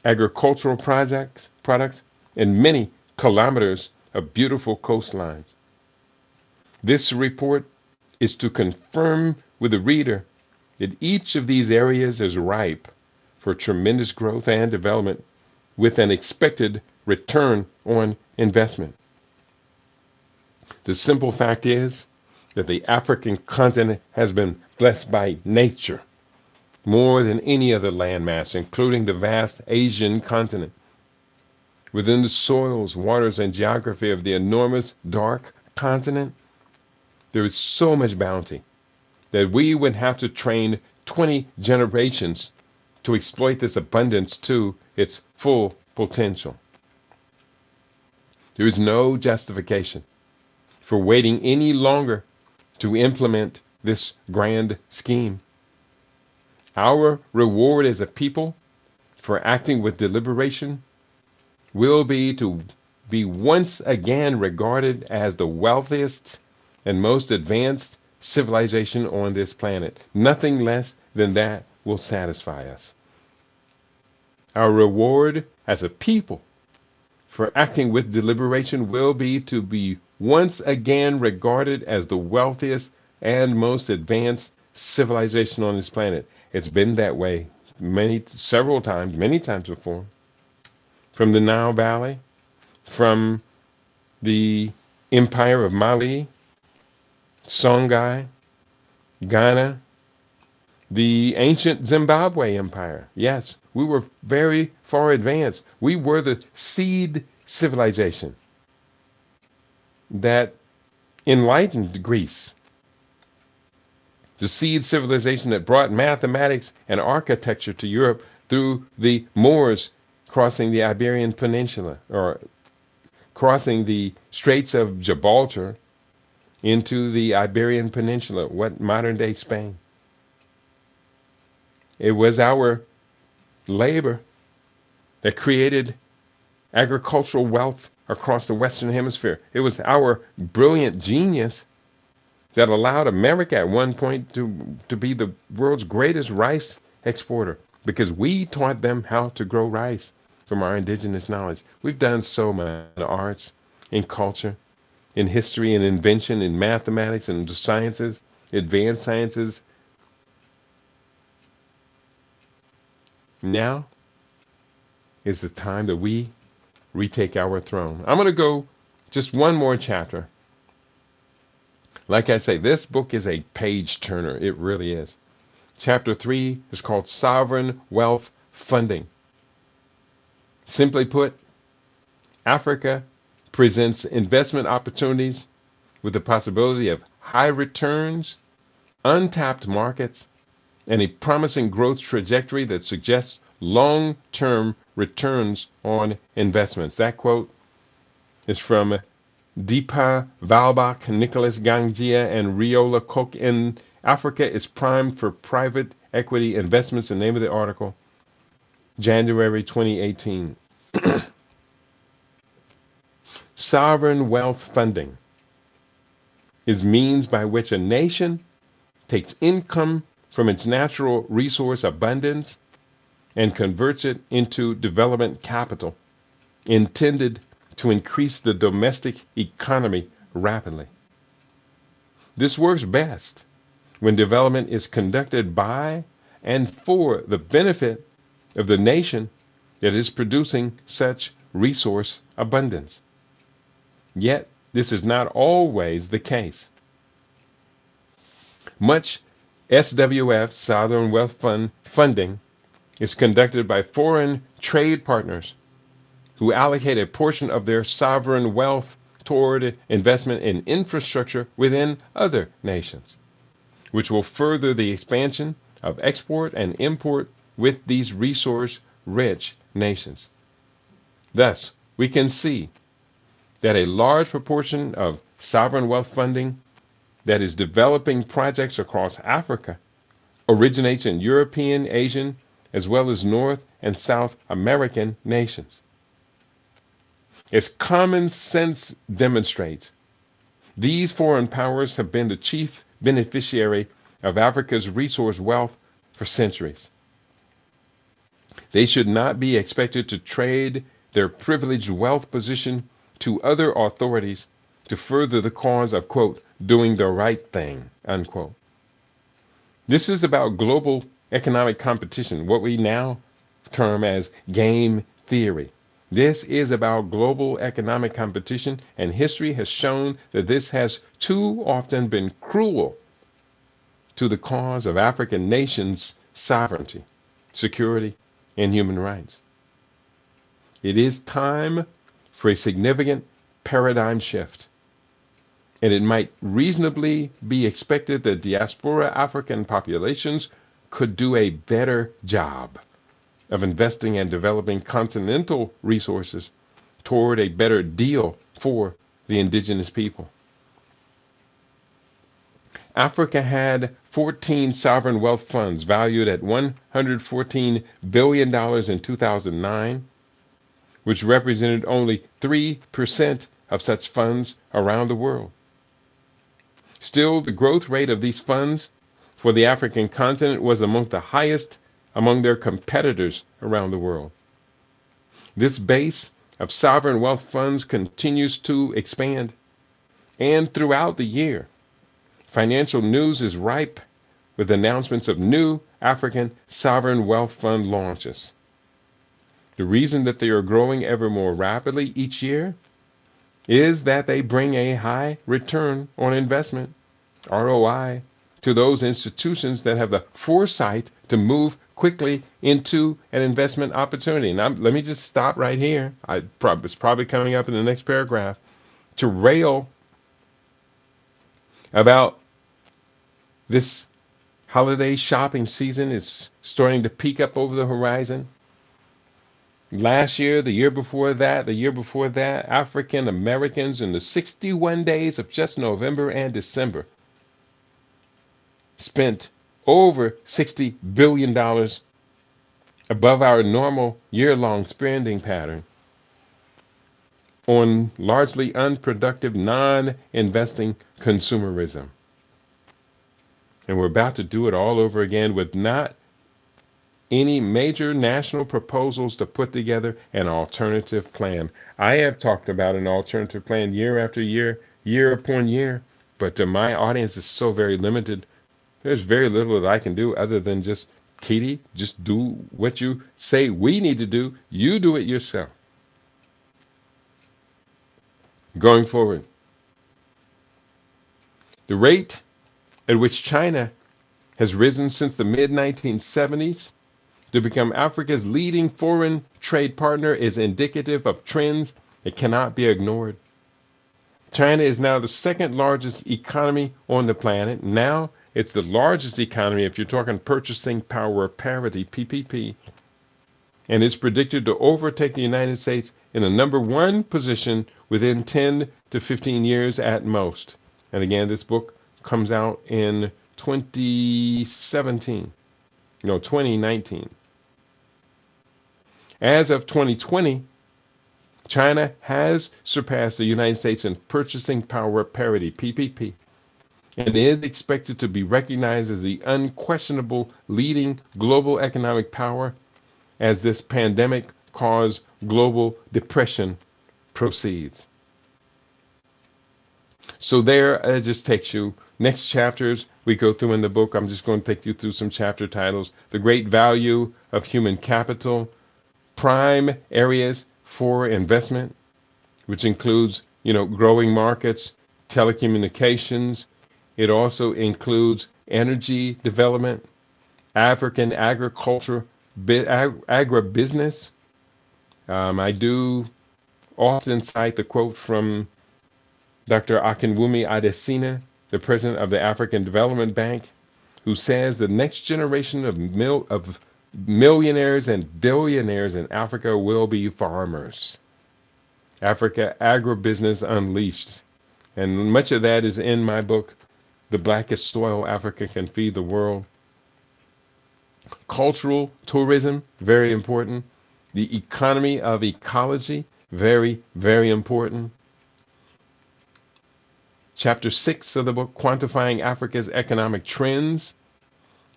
Speaker 1: agricultural products, and many kilometers of beautiful coastlines. This report is to confirm with the reader that each of these areas is ripe for tremendous growth and development with an expected return on investment. The simple fact is that the African continent has been blessed by nature more than any other landmass, including the vast Asian continent. Within the soils, waters, and geography of the enormous dark continent, there is so much bounty that we would have to train 20 generations to exploit this abundance to its full potential. There is no justification for waiting any longer to implement this grand scheme. Our reward as a people for acting with deliberation will be to be once again regarded as the wealthiest and most advanced civilization on this planet. Nothing less than that will satisfy us. Our reward as a people for acting with deliberation will be to be once again regarded as the wealthiest and most advanced civilization on this planet. It's been that way many times before. From the Nile Valley, from the Empire of Mali, Songhai, Ghana, the ancient Zimbabwe Empire. Yes, we were very far advanced. We were the seed civilization that enlightened Greece. The seed civilization that brought mathematics and architecture to Europe through the Moors crossing the Iberian Peninsula, or crossing the Straits of Gibraltar into the Iberian Peninsula, what modern-day Spain. It was our labor that created agricultural wealth across the Western Hemisphere. It was our brilliant genius that allowed America at one point to be the world's greatest rice exporter, because we taught them how to grow rice from our indigenous knowledge. We've done so much in arts, in culture, in history, and invention, in mathematics, and the sciences, advanced sciences. Now is the time that we retake our throne. I'm going to go just one more chapter. Like I say, this book is a page turner. It really is. Chapter 3 is called Sovereign Wealth Funding. Simply put, Africa presents investment opportunities with the possibility of high returns, untapped markets, and a promising growth trajectory that suggests long-term returns on investments. That quote is from Deepa Valbach, Nicholas Gangia, and Riola Cook. In Africa is primed for private equity investments. The name of the article, January 2018. Sovereign wealth funding is means by which a nation takes income from its natural resource abundance and converts it into development capital intended to increase the domestic economy rapidly. This works best when development is conducted by and for the benefit of the nation that is producing such resource abundance. Yet, this is not always the case. Much SWF, Sovereign Wealth Fund, funding is conducted by foreign trade partners who allocate a portion of their sovereign wealth toward investment in infrastructure within other nations, which will further the expansion of export and import with these resource-rich nations. Thus, we can see that a large proportion of sovereign wealth funding that is developing projects across Africa originates in European, Asian, as well as North and South American nations. As common sense demonstrates, these foreign powers have been the chief beneficiary of Africa's resource wealth for centuries. They should not be expected to trade their privileged wealth position to other authorities to further the cause of, quote, doing the right thing, unquote. This is about global economic competition, what we now term as game theory. This is about global economic competition, and history has shown that this has too often been cruel to the cause of African nations' sovereignty, security, and human rights. It is time for a significant paradigm shift, and it might reasonably be expected that diaspora African populations could do a better job of investing and developing continental resources toward a better deal for the indigenous people. Africa had 14 sovereign wealth funds valued at $114 billion in 2009, which represented only 3% of such funds around the world. Still, the growth rate of these funds for the African continent was among the highest among their competitors around the world. This base of sovereign wealth funds continues to expand, and throughout the year, financial news is ripe with announcements of new African sovereign wealth fund launches. The reason that they are growing ever more rapidly each year is that they bring a high return on investment, ROI, to those institutions that have the foresight to move quickly into an investment opportunity. Now, let me just stop right here. It's probably coming up in the next paragraph to rail about this holiday shopping season is starting to peak up over the horizon. Last year, the year before that, African Americans in the 61 days of just November and December spent over $60 billion above our normal year-long spending pattern on largely unproductive, non-investing consumerism. And we're about to do it all over again with not any major national proposals to put together an alternative plan. I have talked about an alternative plan year after year, year upon year, but my audience is so very limited. There's very little that I can do other than just, Katie, just do what you say we need to do. You do it yourself. Going forward, the rate at which China has risen since the mid-1970s to become Africa's leading foreign trade partner is indicative of trends that cannot be ignored. China is now the second largest economy on the planet. Now it's the largest economy if you're talking purchasing power parity, PPP, and it's predicted to overtake the United States in a number one position within 10 to 15 years at most. And again, this book comes out in 2019. As of 2020, China has surpassed the United States in purchasing power parity, PPP, and is expected to be recognized as the unquestionable leading global economic power as this pandemic-caused global depression proceeds. So there, it just takes you. Next chapters we go through in the book, I'm just going to take you through some chapter titles. The Great Value of Human Capital, Prime Areas for Investment, which includes, growing markets, telecommunications. It also includes energy development, African agriculture, agribusiness. I do often cite the quote from Dr. Akinwumi Adesina, the president of the African Development Bank, who says the next generation of millionaires and billionaires in Africa will be farmers. Africa Agribusiness Unleashed. And much of that is in my book, The Blackest Soil Africa Can Feed the World. Cultural tourism, very important. The economy of ecology, very, very important. Chapter 6 of the book, Quantifying Africa's Economic Trends.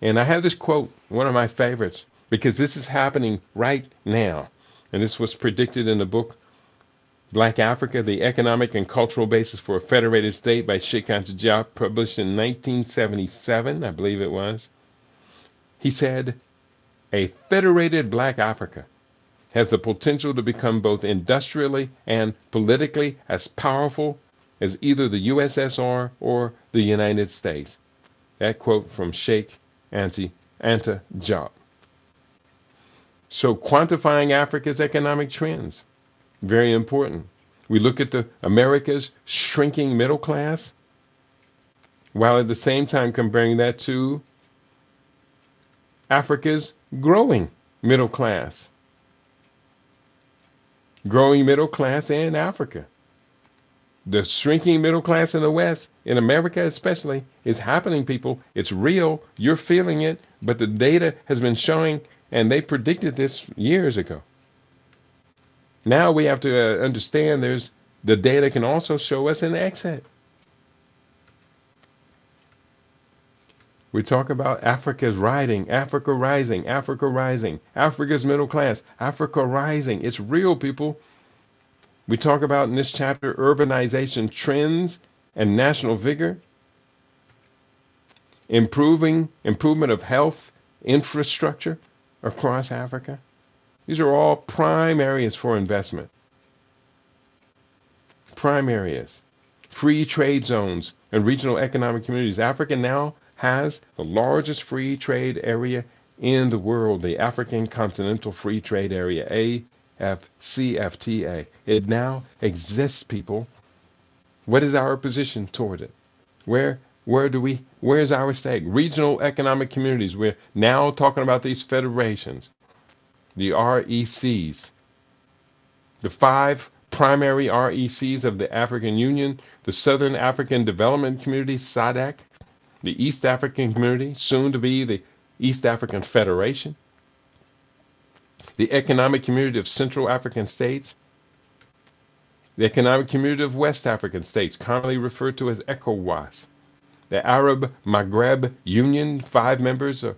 Speaker 1: And I have this quote, one of my favorites, because this is happening right now. And this was predicted in the book, Black Africa, the Economic and Cultural Basis for a Federated State by Sheikh Anta Diop, published in 1977, I believe it was. He said, a federated Black Africa has the potential to become both industrially and politically as powerful as either the USSR or the United States. That quote from Sheikh Anta Diop. So quantifying Africa's economic trends, very important. We look at the America's shrinking middle class, while at the same time comparing that to Africa's growing middle class. Growing middle class in Africa. The shrinking middle class in the West, in America especially, is happening, people. It's real. You're feeling it, but the data has been showing, and they predicted this years ago. Now we have to understand the data can also show us an exit. We talk about Africa's rising, Africa rising, Africa rising, Africa's middle class, Africa rising. It's real, people. We talk about in this chapter urbanization trends and national vigor, improvement of health infrastructure across Africa. These are all prime areas for investment. Prime areas. Free trade zones and regional economic communities. Africa now has the largest free trade area in the world, the African Continental Free Trade Area, AFCFTA. It now exists, people. What is our position toward it? Where's our stake? Regional economic communities. We're now talking about these federations, the RECs, the 5 primary RECs of the African Union, the Southern African Development Community, SADC, the East African Community, soon to be the East African Federation, the Economic Community of Central African States, the Economic Community of West African States, commonly referred to as ECOWAS, the Arab Maghreb Union, 5 members are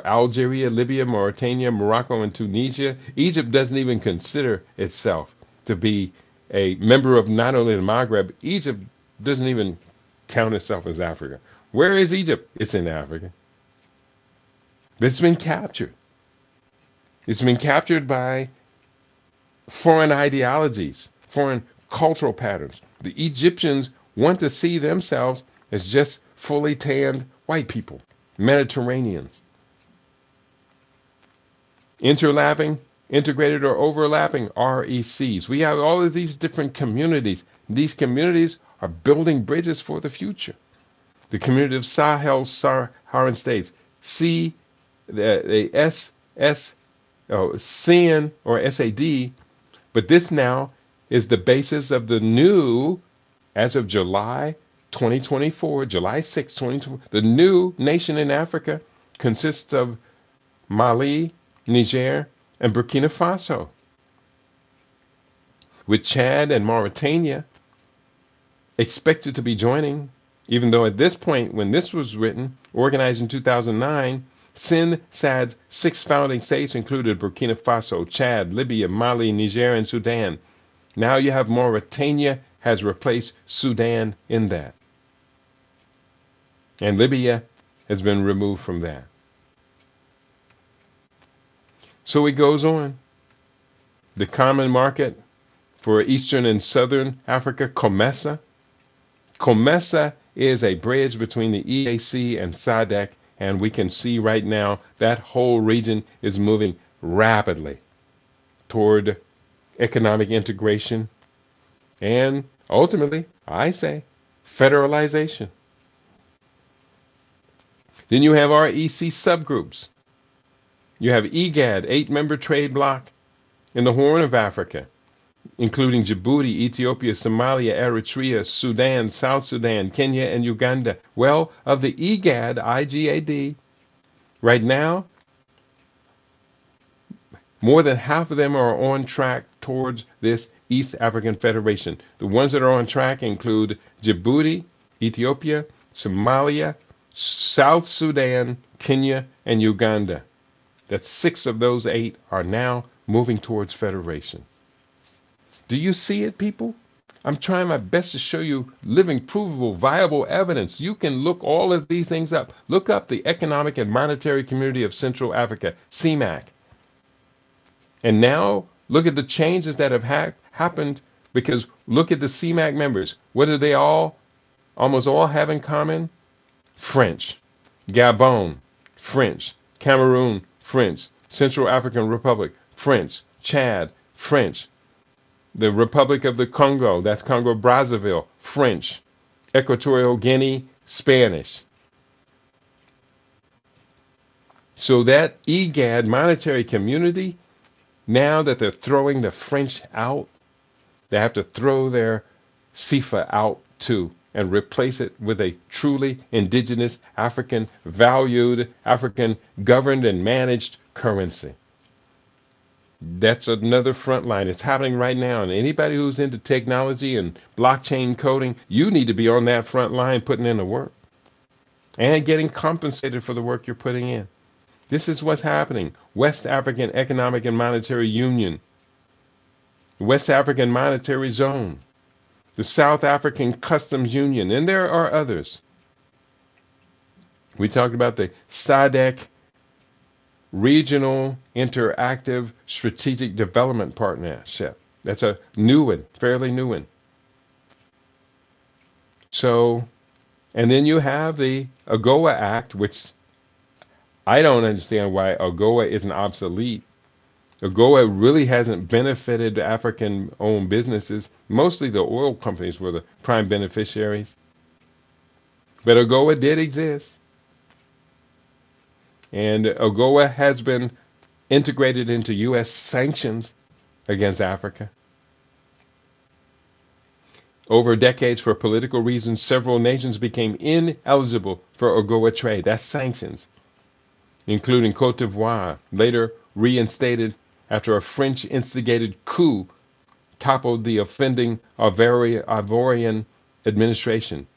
Speaker 1: Algeria, Libya, Mauritania, Morocco, and Tunisia. Egypt doesn't even consider itself to be a member of not only the Maghreb, Egypt doesn't even count itself as Africa. Where is Egypt? It's in Africa. It's been captured. It's been captured by foreign ideologies, foreign cultural patterns. The Egyptians want to see themselves as just fully tanned white people, Mediterraneans. Integrated or overlapping RECs. We have all of these different communities. These communities are building bridges for the future. The community of Sahel-Saharan states, SIN or SAD, but this now is the basis of the new, as of July 2024, July 6, 2024, the new nation in Africa consists of Mali, Niger, and Burkina Faso, with Chad and Mauritania expected to be joining, even though at this point, when this was written, organized in 2009, SIN-SAD's 6 founding states included Burkina Faso, Chad, Libya, Mali, Niger, and Sudan. Now you have Mauritania has replaced Sudan in that. And Libya has been removed from that. So it goes on. The common market for Eastern and Southern Africa, COMESA. COMESA is a bridge between the EAC and SADC, and we can see right now that whole region is moving rapidly toward economic integration and Ultimately, I say federalization. Then you have REC subgroups. You have EGAD, 8-member trade bloc in the Horn of Africa, including Djibouti, Ethiopia, Somalia, Eritrea, Sudan, South Sudan, Kenya, and Uganda. Well, of the EGAD, IGAD, right now, more than half of them are on track towards this East African Federation. The ones that are on track include Djibouti, Ethiopia, Somalia, South Sudan, Kenya, and Uganda. That 6 of those 8 are now moving towards federation. Do you see it, people? I'm trying my best to show you living, provable, viable evidence. You can look all of these things up. Look up the Economic and Monetary Community of Central Africa, CMAC. And now look at the changes that have happened, because look at the CMAC members. What do they almost all have in common? French. Gabon, French. Cameroon, French. Central African Republic, French. Chad, French. The Republic of the Congo, that's Congo Brazzaville, French. Equatorial Guinea, Spanish. So that EGAD monetary community, now that they're throwing the French out, they have to throw their CFA out too and replace it with a truly indigenous, African valued, African governed and managed currency. That's another front line. It's happening right now. And anybody who's into technology and blockchain coding, you need to be on that front line putting in the work and getting compensated for the work you're putting in. This is what's happening. West African Economic and Monetary Union, West African Monetary Zone, the South African Customs Union, and there are others. We talked about the SADC, Regional Interactive Strategic Development Partnership. That's a new one, fairly new one. So, and then you have the AGOA Act, which I don't understand why AGOA isn't obsolete. AGOA really hasn't benefited African-owned businesses. Mostly the oil companies were the prime beneficiaries. But AGOA did exist. And AGOA has been integrated into U.S. sanctions against Africa. Over decades, for political reasons, several nations became ineligible for AGOA trade. That's sanctions, including Cote d'Ivoire, later reinstated after a French-instigated coup toppled the offending Ivorian administration.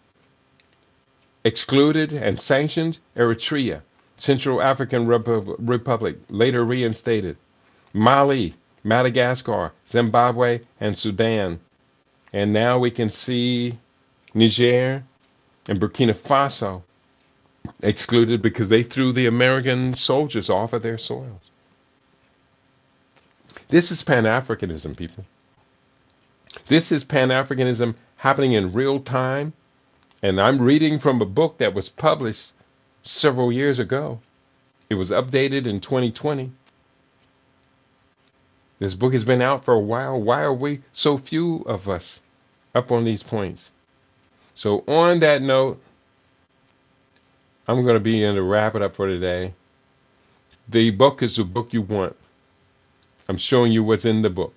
Speaker 1: Excluded and sanctioned Eritrea, Central African Republic, later reinstated. Mali, Madagascar, Zimbabwe, and Sudan. And now we can see Niger and Burkina Faso excluded because they threw the American soldiers off of their soils. This is Pan-Africanism, people. This is Pan-Africanism happening in real time. And I'm reading from a book that was published several years ago. It was updated in 2020. This book has been out for a while. Why are we so few of us up on these points? So on that note, I'm going to begin to wrap it up for today. The book is the book you want. I'm showing you what's in the book.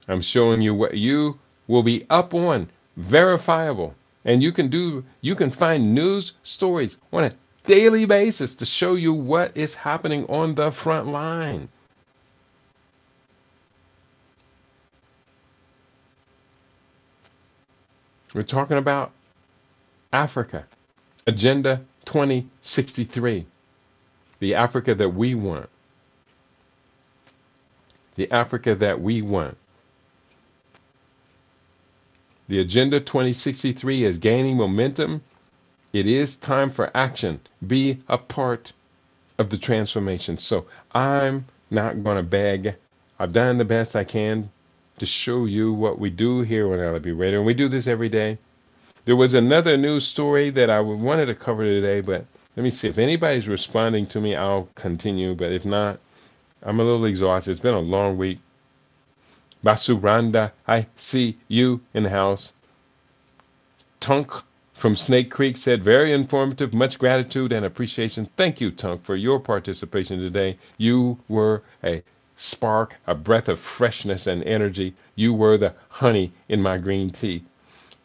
Speaker 1: I'm showing you what you will be up on, verifiable. And you can find news stories on a daily basis to show you what is happening on the front line. We're talking about Africa, Agenda 2063, the Africa that we want. The Africa that we want. The Agenda 2063 is gaining momentum. It is time for action. Be a part of the transformation. So I'm not going to beg. I've done the best I can to show you what we do here on LB Radio. And we do this every day. There was another news story that I wanted to cover today, but let me see. If anybody's responding to me, I'll continue. But if not, I'm a little exhausted. It's been a long week. Basuranda, I see you in the house. Tunk from Snake Creek said, very informative, much gratitude and appreciation. Thank you, Tunk, for your participation today. You were a spark, a breath of freshness and energy. You were the honey in my green tea.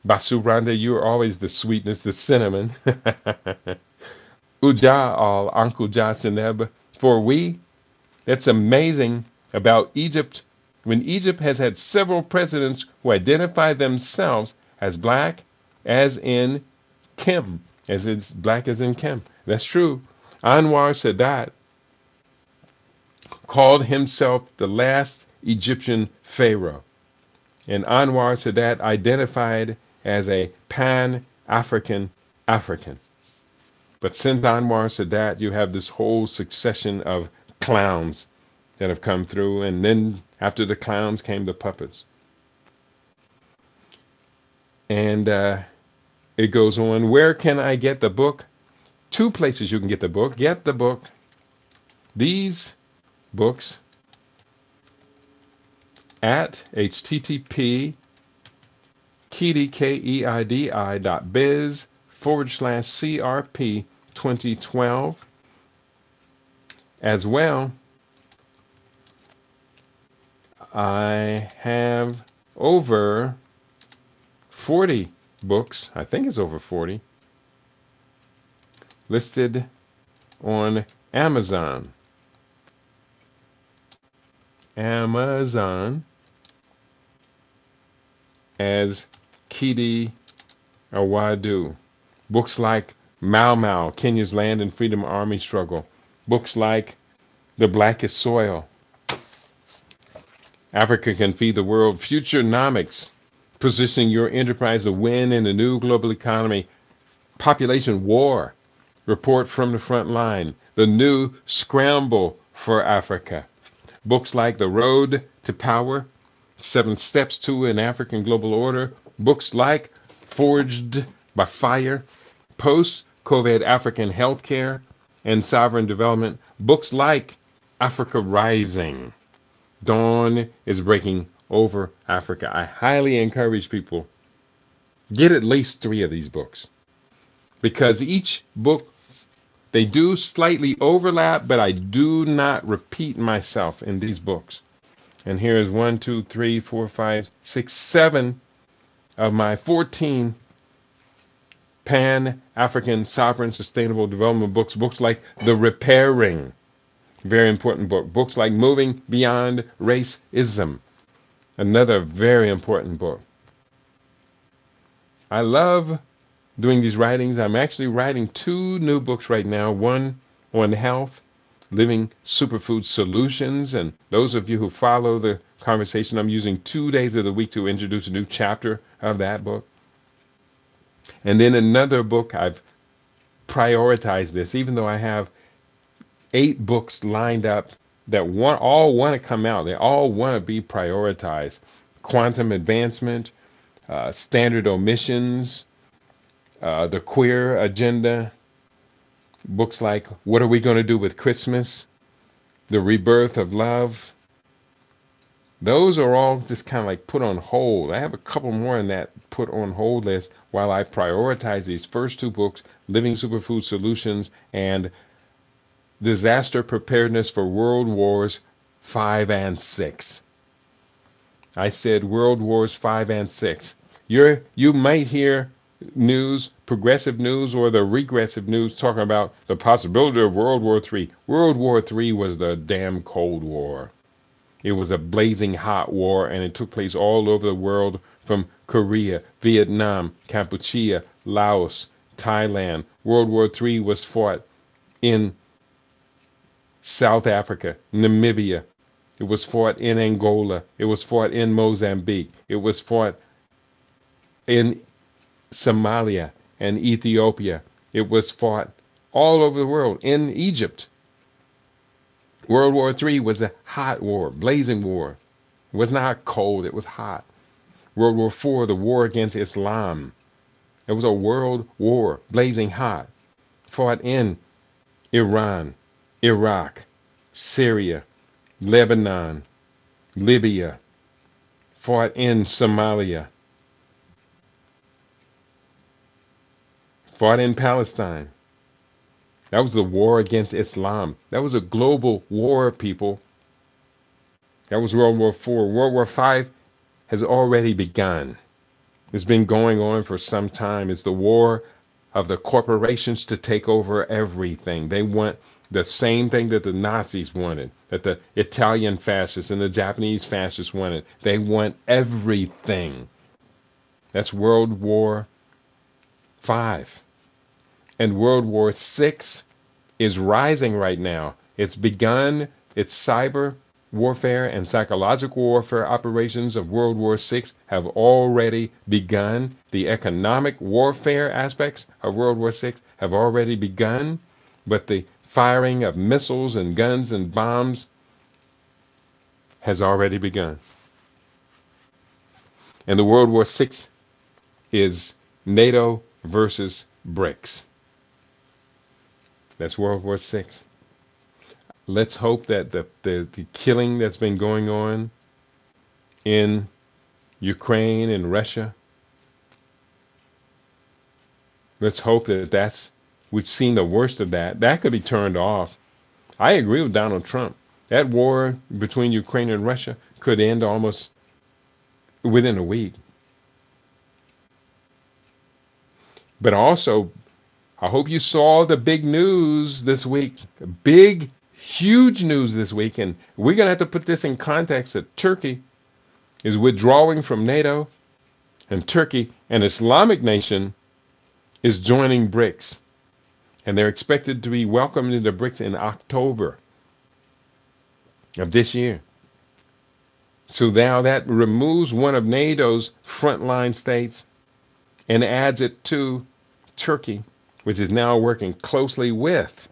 Speaker 1: Basuranda, you are always the sweetness, the cinnamon. Uja al Uncle Jasineb. For we, that's amazing about Egypt. When Egypt has had several presidents who identify themselves as black, as in Kim, as it's black as in Kim. That's true. Anwar Sadat called himself the last Egyptian pharaoh. And Anwar Sadat identified as a pan-African African. But since Anwar Sadat, you have this whole succession of clowns that have come through, and then after the clowns came the puppets. And it goes on. Where can I get the book? Two places you can get the book. Get the book. These books at http keidi.biz/CRP 2012. As well, I have over 40 books, I think it's over 40, listed on Amazon. Amazon as Kidi Awadu. Books like Mau Mau, Kenya's Land and Freedom Army Struggle. Books like The Blackest Soil, Africa Can Feed the World, Futurenomics, Positioning Your Enterprise to Win in the New Global Economy, Population War, Report from the Front Line, The New Scramble for Africa. Books like The Road to Power, 7 Steps to an African Global Order. Books like Forged by Fire, Post-COVID African Healthcare and Sovereign Development. Books like Africa Rising, Dawn is Breaking Over Africa. I highly encourage people, get at least 3 of these books, because each book, they do slightly overlap, but I do not repeat myself in these books. And here is 1, 2, 3, 4, 5, 6, 7 of my 14 Pan-African Sovereign Sustainable Development books. Books like The Repairing, very important book. Books like Moving Beyond Racism, another very important book. I love doing these writings. I'm actually writing 2 new books right now, one on health, Living Superfood Solutions. And those of you who follow the conversation, I'm using 2 days of the week to introduce a new chapter of that book. And then another book, I've prioritized this, even though I have 8 books lined up that all want to come out. They all want to be prioritized. Quantum Advancement, Standard Omissions, The Queer Agenda, books like What Are We Going to Do with Christmas, The Rebirth of Love. Those are all just kind of like put on hold. I have a couple more in that put on hold list while I prioritize these first 2 books, Living Superfood Solutions and Disaster Preparedness for World Wars 5 and 6. I said World Wars 5 and 6. You might hear news, progressive news, or the regressive news talking about the possibility of World War III. World War III was the damn Cold War. It was a blazing hot war, and it took place all over the world, from Korea, Vietnam, Kampuchea, Laos, Thailand. World War III was fought in South Africa, Namibia. It was fought in Angola. It was fought in Mozambique. It was fought in Somalia and Ethiopia. It was fought all over the world, in Egypt. World War III was a hot war, blazing war. It was not cold, it was hot. World War IV, the war against Islam. It was a world war, blazing hot, fought in Iran, Iraq, Syria, Lebanon, Libya, fought in Somalia, fought in Palestine. That was the war against Islam. That was a global war, people. That was World War IV. World War V has already begun. It's been going on for some time. It's the war of the corporations to take over everything. They want the same thing that the Nazis wanted, that the Italian fascists and the Japanese fascists wanted. They want everything. That's World War V. And World War VI is rising right now. It's begun its cyber warfare and psychological warfare operations of World War VI have already begun. The economic warfare aspects of World War VI have already begun, but the firing of missiles and guns and bombs has already begun. And the World War VI is NATO versus BRICS. That's World War VI. Let's hope that the killing that's been going on in Ukraine and Russia, let's hope that we've seen the worst of that. That could be turned off. I agree with Donald Trump. That war between Ukraine and Russia could end almost within a week. But also, I hope you saw the big news this week. Big, huge news this week. And we're going to have to put this in context that Turkey is withdrawing from NATO, and Turkey, an Islamic nation, is joining BRICS. And they're expected to be welcomed into BRICS in October of this year. So now that removes one of NATO's frontline states and adds it to Turkey, which is now working closely with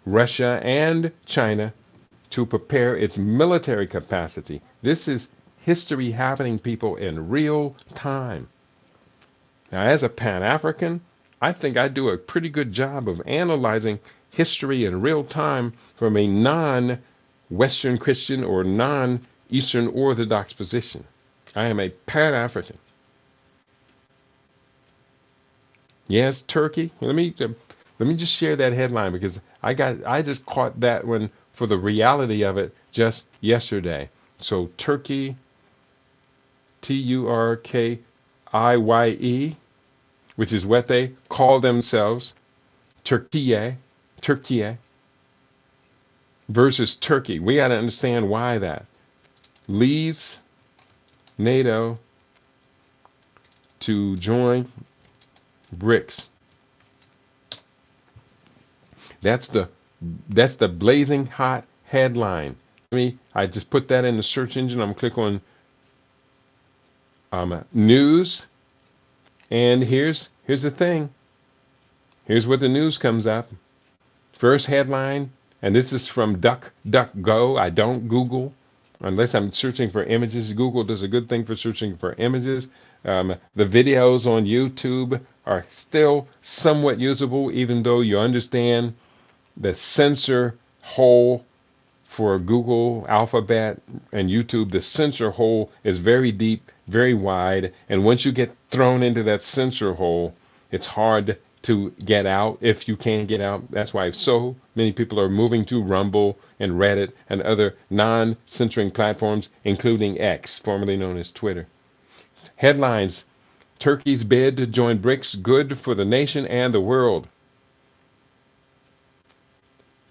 Speaker 1: Russia and China to prepare its military capacity. This is history happening, people, in real time. Now, as a Pan-African, I think I do a pretty good job of analyzing history in real time from a non-Western Christian or non-Eastern Orthodox position. I am a Pan-African. Yes, Turkey. Let me just share that headline because I just caught that one for the reality of it just yesterday. So Turkey, Turkiye, which is what they call themselves, Turkiye versus Turkey. We got to understand why that leaves NATO to join BRICS. That's the blazing hot headline. I just put that in the search engine. I'm click on news, and here's the thing. Here's what the news comes up. First headline, and this is from DuckDuckGo. I don't Google unless I'm searching for images. Google does a good thing for searching for images. The videos on YouTube are still somewhat usable, even though you understand the censor hole for Google, Alphabet, and YouTube. The censor hole is very deep, very wide, and once you get thrown into that censor hole, it's hard to get out if you can get out. That's why so many people are moving to Rumble and Reddit and other non-censoring platforms, including X, formerly known as Twitter. Headlines: Turkey's bid to join BRICS good for the nation and the world.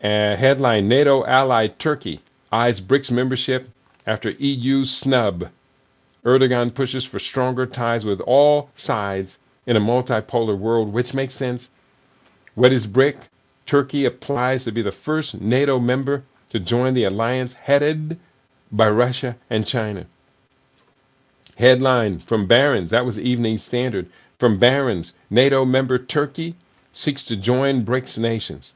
Speaker 1: Headline: NATO ally Turkey eyes BRICS membership after EU snub. Erdogan pushes for stronger ties with all sides in a multipolar world, which makes sense. What is BRIC? Turkey applies to be the first NATO member to join the alliance headed by Russia and China. Headline from Barron's, that was Evening Standard. From Barron's, NATO member Turkey seeks to join BRICS nations.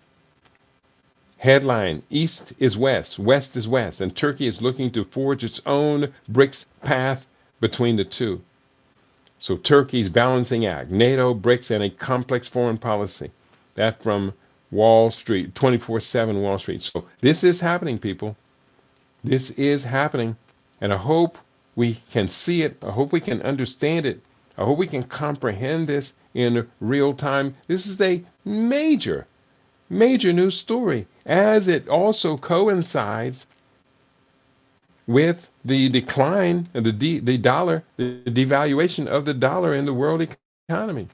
Speaker 1: Headline: East is West, West is West, and Turkey is looking to forge its own BRICS path between the two. So Turkey's balancing act, NATO, BRICS, and a complex foreign policy. That from Wall Street, 24/7 Wall Street. So this is happening, people. This is happening. And I hope we can see it. I hope we can understand it. I hope we can comprehend this in real time. This is a major, major news story, as it also coincides with the decline of the dollar, the devaluation of the dollar in the world economy.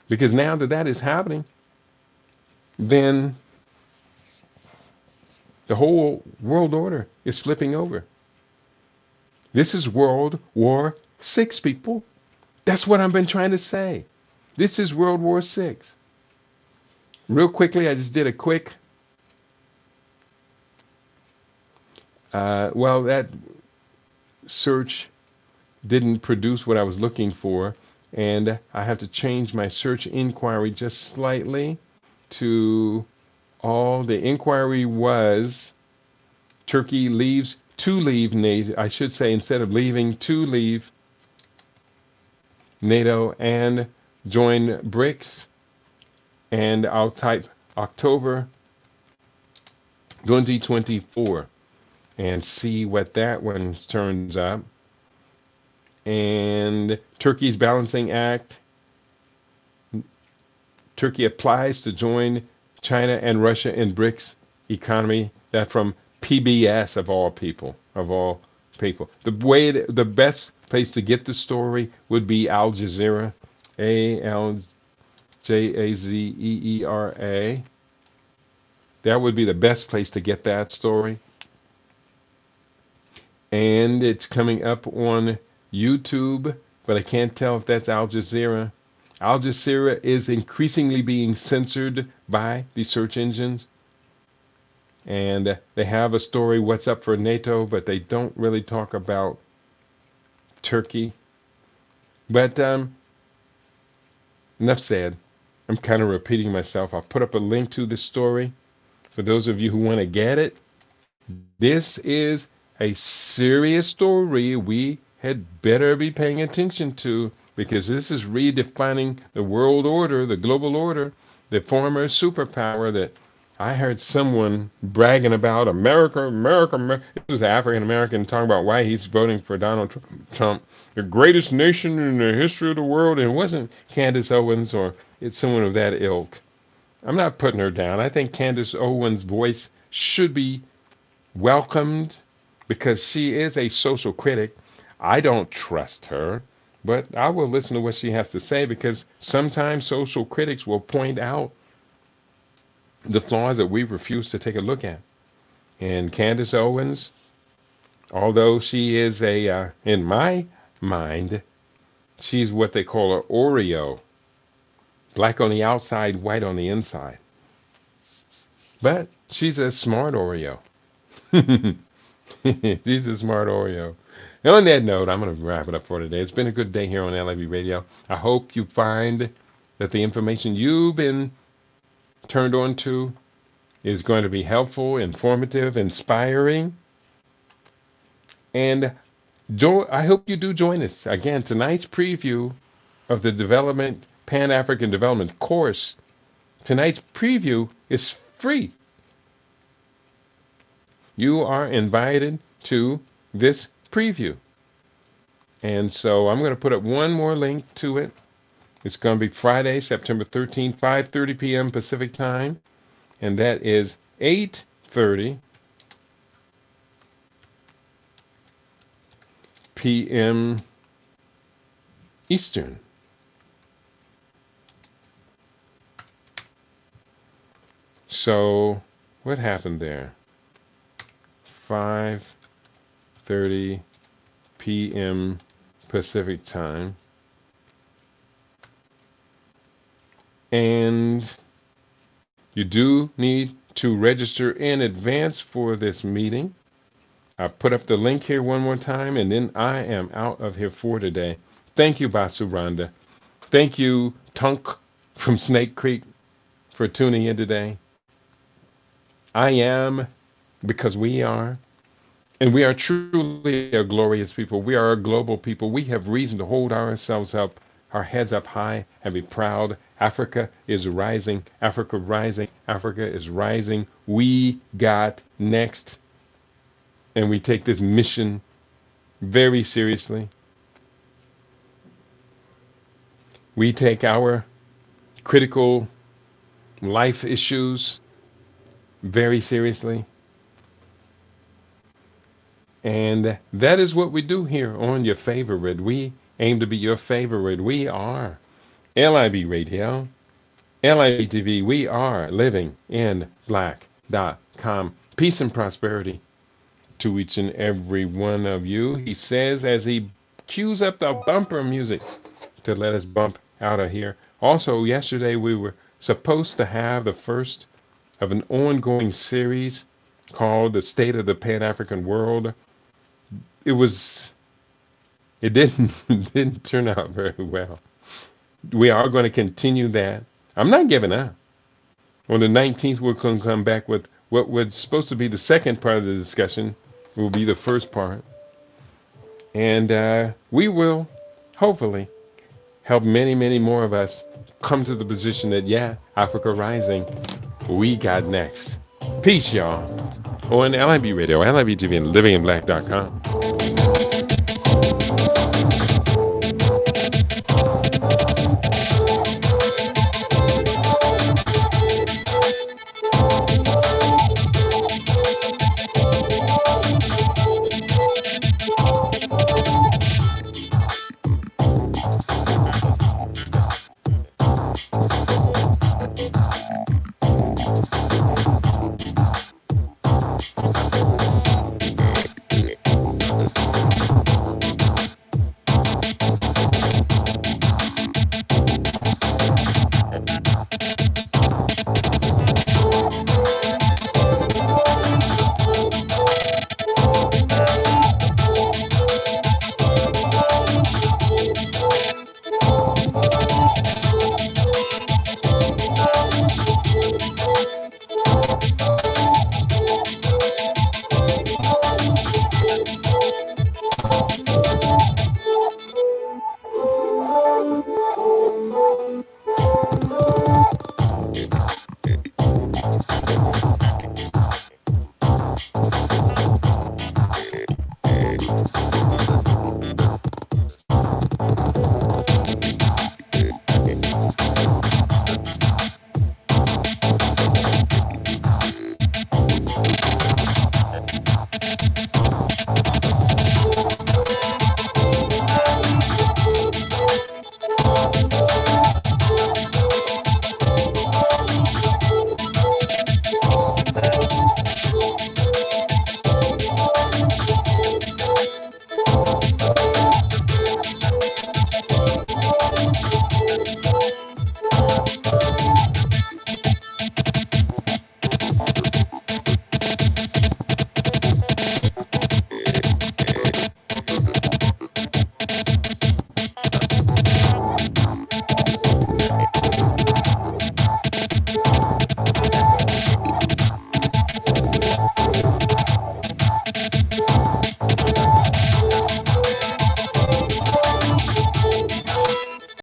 Speaker 1: Because now that that is happening, then the whole world order is flipping over. This is World War VI, people. That's what I've been trying to say. This is World War VI. Real quickly, I just did a quick, well, that search didn't produce what I was looking for, and I have to change my search inquiry just slightly to all the inquiry was Turkey leaves to leave NATO. I should say, instead of leaving, to leave NATO and join BRICS. And I'll type October 2024 and see what that one turns up. And Turkey's Balancing Act. Turkey applies to join China and Russia in BRICS economy. That from PBS of all people, The best place to get the story would be Al Jazeera, ALJAZEERA. That would be the best place to get that story. And it's coming up on YouTube, but I can't tell if that's Al Jazeera. Al Jazeera is increasingly being censored by the search engines. And they have a story, what's up for NATO, but they don't really talk about Turkey. But enough said. I'm kind of repeating myself. I'll put up a link to this story for those of you who want to get it. This is a serious story we had better be paying attention to, because this is redefining the world order, the global order, the former superpower that I heard someone bragging about America. It was an African American talking about why he's voting for Donald Trump, the greatest nation in the history of the world. And it wasn't Candace Owens, or it's someone of that ilk. I'm not putting her down. I think Candace Owens' voice should be welcomed because she is a social critic. I don't trust her, but I will listen to what she has to say, because sometimes social critics will point out the flaws that we refuse to take a look at. And Candace Owens, although she is in my mind, she's what they call an Oreo. Black on the outside, white on the inside. But she's a smart Oreo. She's a smart Oreo. And on that note, I'm going to wrap it up for today. It's been a good day here on LAB Radio. I hope you find that the information you've been turned on to is going to be helpful, informative, inspiring. And I hope you do join us. Again, tonight's preview of the Pan-African Development course, tonight's preview is free. You are invited to this preview. And so I'm going to put up one more link to it. It's going to be Friday, September 13th, 5:30 p.m. Pacific time. And that is 8:30 p.m. Eastern. So what happened there? 5:30 p.m. Pacific time. And you do need to register in advance for this meeting. I put up the link here one more time, and then I am out of here for today. Thank you, Basuranda. Thank you, Tunk from Snake Creek, for tuning in today. I am, because we are, and we are truly a glorious people. We are a global people. We have reason to hold ourselves up, our heads up high, and be proud. Africa is rising. Africa rising. Africa is rising. We got next. And we take this mission very seriously. We take our critical life issues very seriously. And that is what we do here on Your Favorite. We aim to be your favorite. We are LIB Radio, LIB TV. We are living in black.com. Peace and prosperity to each and every one of you. He says as he cues up the bumper music to let us bump out of here. Also, yesterday we were supposed to have the first of an ongoing series called The State of the Pan-African World. It didn't turn out very well. We are going to continue that. I'm not giving up. On the 19th, we're going to come back with what was supposed to be the second part of the discussion. It will be the first part. And we will hopefully help many, many more of us come to the position that, yeah, Africa Rising, we got next. Peace, y'all. On LIB Radio, LIB TV, and livinginblack.com.